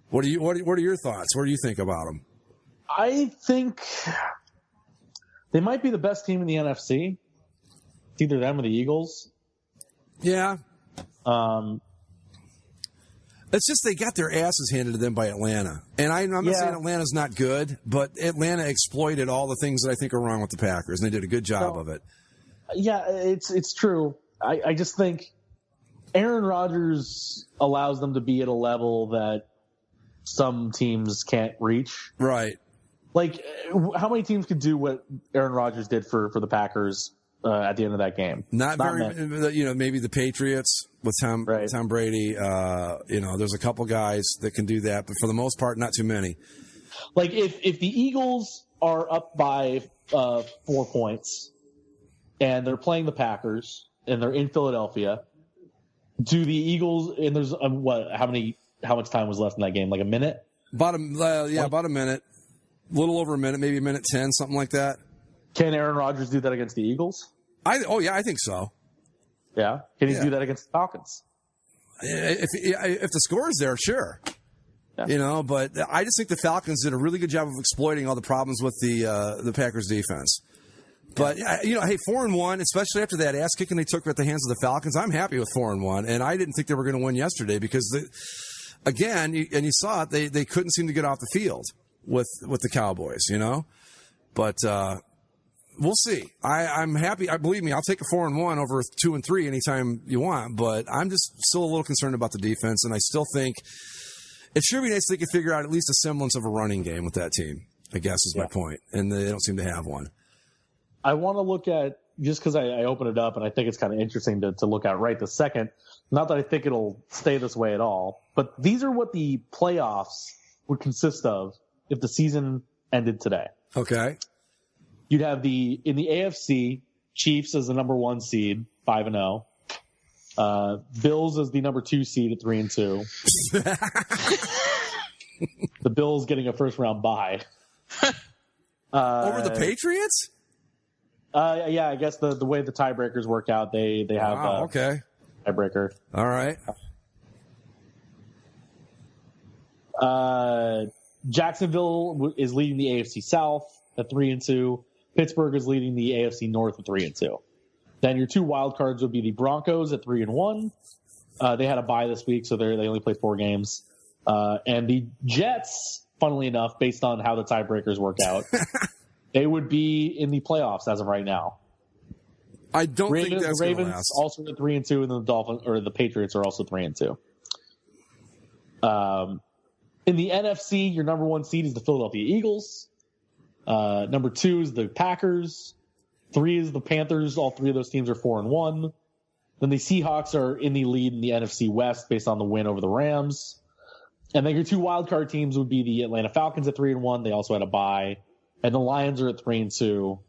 [SPEAKER 6] What are your thoughts? What do you think about them?
[SPEAKER 7] I think they might be the best team in the NFC. It's either them or the Eagles.
[SPEAKER 6] Yeah. It's just they got their asses handed to them by Atlanta. And I'm not saying Atlanta's not good, but Atlanta exploited all the things that I think are wrong with the Packers, and they did a good job of it.
[SPEAKER 7] Yeah, it's true. I just think Aaron Rodgers allows them to be at a level that some teams can't reach.
[SPEAKER 6] Right.
[SPEAKER 7] Like, how many teams could do what Aaron Rodgers did for the Packers at the end of that game?
[SPEAKER 6] Not very many. Maybe the Patriots with Tom Brady. There's a couple guys that can do that, but for the most part, not too many.
[SPEAKER 7] Like if the Eagles are up by 4 points and they're playing the Packers and they're in Philadelphia. Do the Eagles, and there's how much time was left in that game? Like a minute?
[SPEAKER 6] About a minute. A little over a minute, maybe a minute 10, something like that.
[SPEAKER 7] Can Aaron Rodgers do that against the Eagles?
[SPEAKER 6] I think so.
[SPEAKER 7] Yeah. Can he do that against the Falcons?
[SPEAKER 6] If the score is there, sure.
[SPEAKER 7] Yeah.
[SPEAKER 6] But I just think the Falcons did a really good job of exploiting all the problems with the Packers defense. But, hey, 4-1, especially after that ass kicking they took at the hands of the Falcons, I'm happy with 4-1. And I didn't think they were going to win yesterday because, you saw it, they couldn't seem to get off the field with the Cowboys, But we'll see. I'm happy. Believe me, I'll take a 4-1 over 2-3 anytime you want. But I'm just still a little concerned about the defense, and I still think it sure be nice if they could figure out at least a semblance of a running game with that team, I guess is my point. And they don't seem to have one.
[SPEAKER 7] I want to look at, just because I opened it up and I think it's kind of interesting to look at right this second. Not that I think it'll stay this way at all, but these are what the playoffs would consist of if the season ended today.
[SPEAKER 6] Okay.
[SPEAKER 7] You'd have in the AFC, Chiefs as the number 1 seed, 5-0. Bills as the number 2 seed at 3-2. The Bills getting a first round bye.
[SPEAKER 6] Over the Patriots?
[SPEAKER 7] Yeah, I guess the way the tiebreakers work out, they have
[SPEAKER 6] okay.
[SPEAKER 7] Tiebreaker.
[SPEAKER 6] All right.
[SPEAKER 7] Jacksonville is leading the AFC South at 3-2. Pittsburgh is leading the AFC North at 3-2. Then your 2 wild cards would be the Broncos at 3-1. They had a bye this week, so they only played 4 games. And the Jets, funnily enough, based on how the tiebreakers work out, they would be in the playoffs as of right now.
[SPEAKER 6] I don't think that's
[SPEAKER 7] the Ravens
[SPEAKER 6] gonna last.
[SPEAKER 7] Also at 3-2, and then the Dolphins or the Patriots are also 3-2. In the NFC, your number 1 seed is the Philadelphia Eagles. Number 2 is the Packers. 3 is the Panthers. All 3 of those teams are 4-1. Then the Seahawks are in the lead in the NFC West based on the win over the Rams. And then your 2 wildcard teams would be the Atlanta Falcons at 3-1. They also had a bye. And the Lions are at 3-2.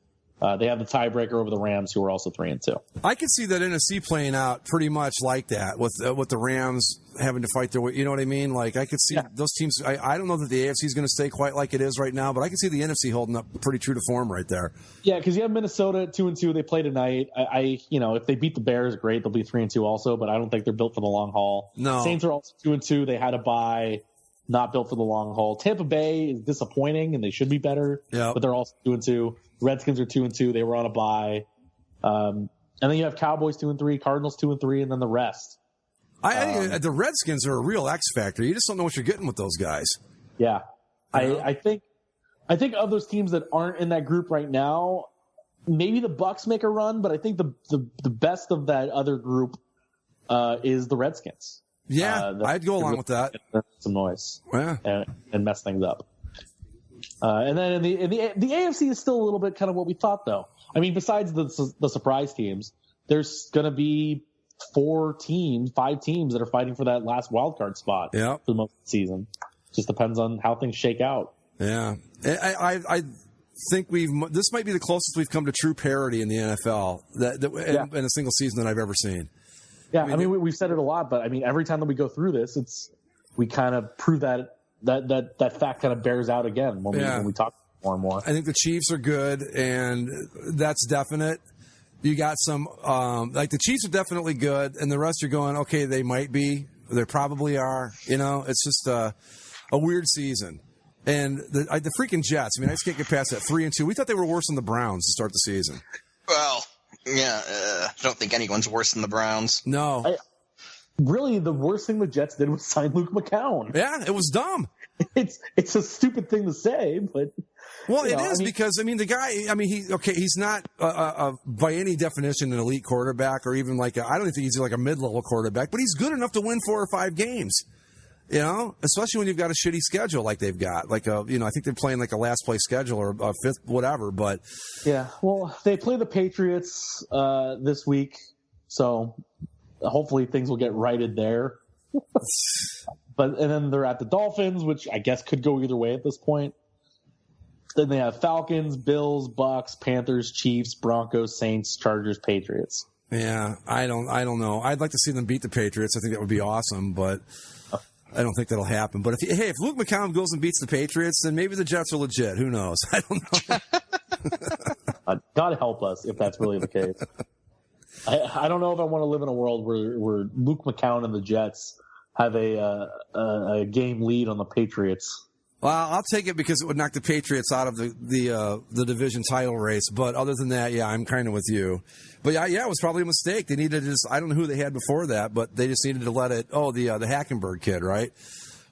[SPEAKER 7] They have the tiebreaker over the Rams, who are also 3-2.
[SPEAKER 6] I could see that NFC playing out pretty much like that, with the Rams having to fight their way. You know what I mean? Like, I could see those teams. I don't know that the AFC is going to stay quite like it is right now, but I could see the NFC holding up pretty true to form right there.
[SPEAKER 7] Yeah, because you have Minnesota at 2-2. They play tonight. If they beat the Bears, great. They'll be 3-2 also, but I don't think they're built for the long haul.
[SPEAKER 6] No.
[SPEAKER 7] Saints are also 2-2. They had a bye. Not built for the long haul. Tampa Bay is disappointing, and they should be better.
[SPEAKER 6] Yep.
[SPEAKER 7] But they're also 2-2. Redskins are 2-2. They were on a bye. And then you have Cowboys 2-3, Cardinals 2-3, and then the rest.
[SPEAKER 6] I think the Redskins are a real X factor. You just don't know what you're getting with those guys.
[SPEAKER 7] Yeah, I think of those teams that aren't in that group right now, maybe the Bucks make a run, but I think the best of that other group is the Redskins.
[SPEAKER 6] Yeah, I'd go along with that.
[SPEAKER 7] Some noise,
[SPEAKER 6] yeah,
[SPEAKER 7] and mess things up. And then in the AFC is still a little bit kind of what we thought, though. I mean, besides the surprise teams, there's going to be 5 teams that are fighting for that last wild card spot for the most of the season. Just depends on how things shake out.
[SPEAKER 6] Yeah, I think this might be the closest we've come to true parity in the NFL in a single season that I've ever seen.
[SPEAKER 7] Yeah, I mean, we've said it a lot, but I mean, every time that we go through this, we kind of prove that fact kind of bears out again when we talk more and more.
[SPEAKER 6] I think the Chiefs are good, and that's definite. You got some the Chiefs are definitely good, and the rest are going, okay, they might be, they probably are. It's just a weird season. And the freaking Jets. I mean, I just can't get past that 3-2. We thought they were worse than the Browns to start the season.
[SPEAKER 4] Well. Yeah, I don't think anyone's worse than the Browns.
[SPEAKER 6] No.
[SPEAKER 7] Really, the worst thing the Jets did was sign Luke McCown.
[SPEAKER 6] Yeah, it was dumb.
[SPEAKER 7] It's a stupid thing to say, but...
[SPEAKER 6] Well, it is because, the guy, he's not by any definition an elite quarterback or even I don't think he's like a mid-level quarterback, but he's good enough to win 4 or 5 games. Especially when you've got a shitty schedule like they've got. I think they're playing a last place schedule or a 5th, whatever. But
[SPEAKER 7] yeah, well, they play the Patriots this week, so hopefully things will get righted there. And then they're at the Dolphins, which I guess could go either way at this point. Then they have Falcons, Bills, Bucks, Panthers, Chiefs, Broncos, Saints, Chargers, Patriots.
[SPEAKER 6] Yeah, I don't know. I'd like to see them beat the Patriots. I think that would be awesome, but I don't think that'll happen. But if Luke McCown goes and beats the Patriots, then maybe the Jets are legit. Who knows? I don't know.
[SPEAKER 7] God help us if that's really the case. I don't know if I want to live in a world where Luke McCown and the Jets have a game lead on the Patriots.
[SPEAKER 6] Well, I'll take it because it would knock the Patriots out of the division title race. But other than that, yeah, I'm kind of with you. But yeah, it was probably a mistake. They needed to I don't know who they had before that, but they just needed to let it. Oh, the Hackenberg kid, right,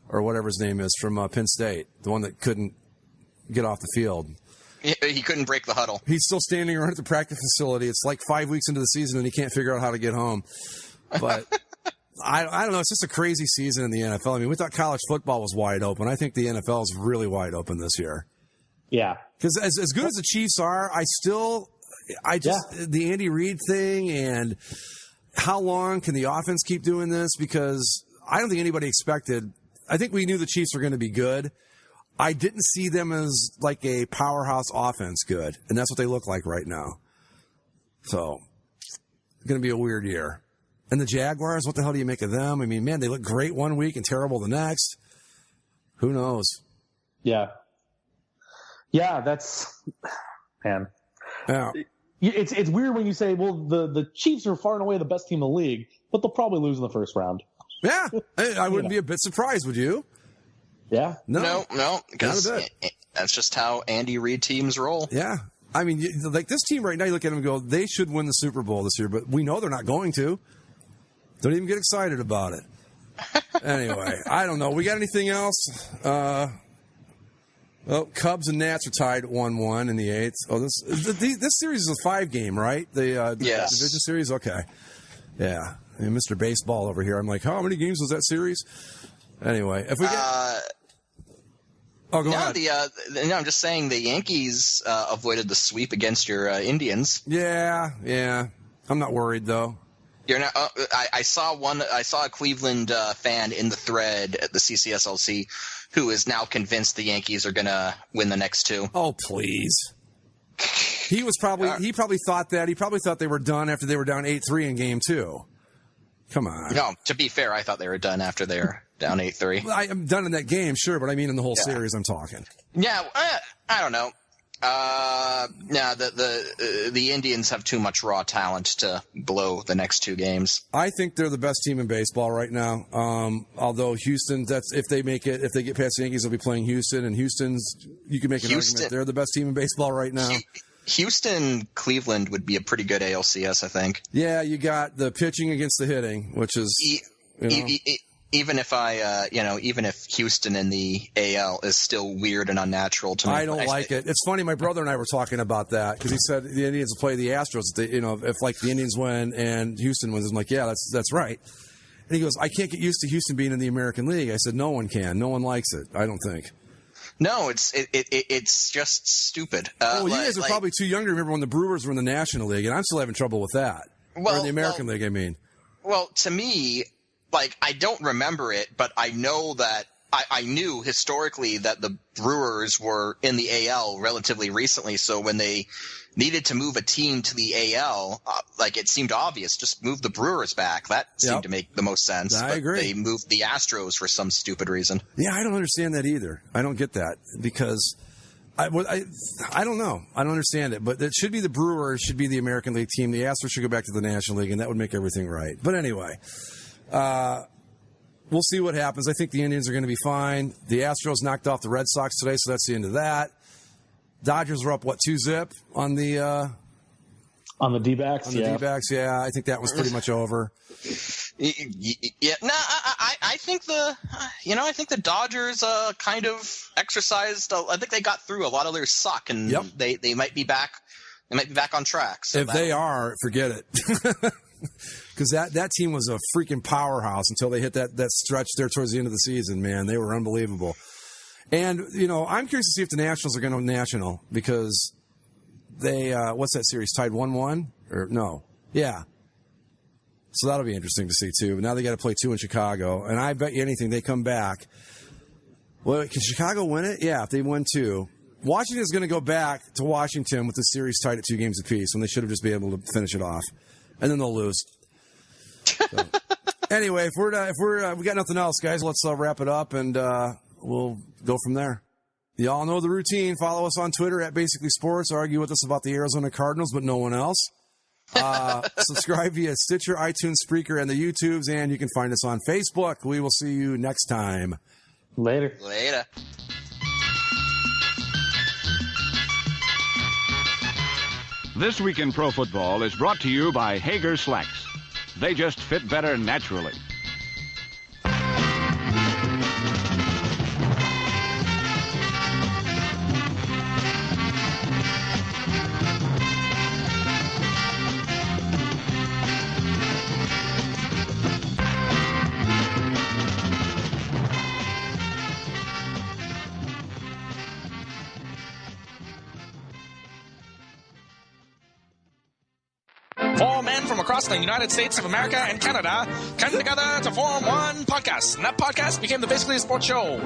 [SPEAKER 6] or whatever his name is from Penn State, the one that couldn't get off the field.
[SPEAKER 4] He couldn't break the huddle.
[SPEAKER 6] He's still standing around at the practice facility. It's like 5 weeks into the season and he can't figure out how to get home. But. I don't know. It's just a crazy season in the NFL. I mean, we thought college football was wide open. I think the NFL is really wide open this year.
[SPEAKER 7] Yeah.
[SPEAKER 6] Because as good as the Chiefs are, the Andy Reid thing and how long can the offense keep doing this? Because I don't think anybody expected. I think we knew the Chiefs were going to be good. I didn't see them as like a powerhouse offense good. And that's what they look like right now. So it's going to be a weird year. And the Jaguars, what the hell do you make of them? I mean, man, they look great one week and terrible the next. Who knows?
[SPEAKER 7] Yeah. Yeah, that's man.
[SPEAKER 6] Yeah.
[SPEAKER 7] It's weird when you say, well, the Chiefs are far and away the best team in the league, but they'll probably lose in the first round.
[SPEAKER 6] Yeah. I wouldn't be a bit surprised, would you?
[SPEAKER 7] Yeah.
[SPEAKER 4] No, because that's just how Andy Reid teams roll.
[SPEAKER 6] Yeah. I mean, like this team right now, you look at them and go, they should win the Super Bowl this year, but we know they're not going to. Don't even get excited about it. Anyway, I don't know. We got anything else? Cubs and Nats are tied at 1-1 in the 8th. Oh, this series is a 5-game, right? The division series? Okay. Yeah. And Mr. Baseball over here. I'm like, how many games was that series? Anyway, if we get... go ahead.
[SPEAKER 4] I'm just saying the Yankees avoided the sweep against your Indians.
[SPEAKER 6] Yeah. I'm not worried, though.
[SPEAKER 4] You're not. I saw a Cleveland fan in the thread at the CCSLC who is now convinced the Yankees are going to win the next two.
[SPEAKER 6] Oh, please. He probably thought that. He probably thought they were done after they were down 8-3 in game 2. Come on.
[SPEAKER 4] No, to be fair, I thought they were done after they were down 8-3.
[SPEAKER 6] Well, I'm done in that game, sure, but I mean in the whole series I'm talking.
[SPEAKER 4] Yeah, I don't know. The Indians have too much raw talent to blow the next 2 games.
[SPEAKER 6] I think they're the best team in baseball right now. Although Houston, if they get past the Yankees, they'll be playing Houston, and you can make an argument they're the best team in baseball right now.
[SPEAKER 4] Houston, Cleveland would be a pretty good ALCS, I think.
[SPEAKER 6] Yeah, you got the pitching against the hitting, which is
[SPEAKER 4] even if Houston in the AL is still weird and unnatural to me.
[SPEAKER 6] I don't like it. It's funny. My brother and I were talking about that because he said the Indians will play the Astros. If like the Indians win and Houston wins, I'm like, yeah, that's right. And he goes, I can't get used to Houston being in the American League. I said, no one can. No one likes it. I don't think.
[SPEAKER 4] No, it's just stupid.
[SPEAKER 6] You guys are probably too young to remember when the Brewers were in the National League, and I'm still having trouble with that. Or in the American League, I mean.
[SPEAKER 4] Well, to me, I don't remember it, but I know that I knew historically that the Brewers were in the AL relatively recently. So when they needed to move a team to the AL, it seemed obvious, just move the Brewers back. That seemed to make the most sense.
[SPEAKER 6] I agree.
[SPEAKER 4] They moved the Astros for some stupid reason.
[SPEAKER 6] Yeah, I don't understand that either. I don't get that because I don't know. I don't understand it. But it should be the Brewers should be the American League team. The Astros should go back to the National League, and that would make everything right. But anyway. We'll see what happens. I think the Indians are going to be fine. The Astros knocked off the Red Sox today, so that's the end of that. Dodgers were up, 2-0 on the
[SPEAKER 7] D-backs?
[SPEAKER 6] On the D-backs, yeah. I think that was pretty much over.
[SPEAKER 4] Yeah, no, I think the Dodgers kind of exercised. I think they got through a lot of their suck, and they might be back. They might be back on track. So
[SPEAKER 6] if they are, forget it. Because that team was a freaking powerhouse until they hit that stretch there towards the end of the season, man. They were unbelievable. And, I'm curious to see if the Nationals are going to national because they, what's that series, tied 1-1? Or no? Yeah. So that'll be interesting to see, too. But now they got to play 2 in Chicago. And I bet you anything, they come back. Well, can Chicago win it? Yeah, if they win 2. Washington is going to go back to Washington with the series tied at 2 games apiece when they should have just been able to finish it off. and then they'll lose. So, anyway, if we got nothing else, guys, let's wrap it up, and we'll go from there. Y'all know the routine. Follow us on Twitter at Basically Sports. Argue with us about the Arizona Cardinals, but no one else. Subscribe via Stitcher, iTunes, Spreaker, and the YouTubes, and you can find us on Facebook. We will see you next time.
[SPEAKER 7] Later.
[SPEAKER 8] This Week in Pro Football is brought to you by Hager Slacks. They just fit better naturally.
[SPEAKER 5] Four men from across the United States of America and Canada came together to form one podcast. And that podcast became the Basically a Sports Show.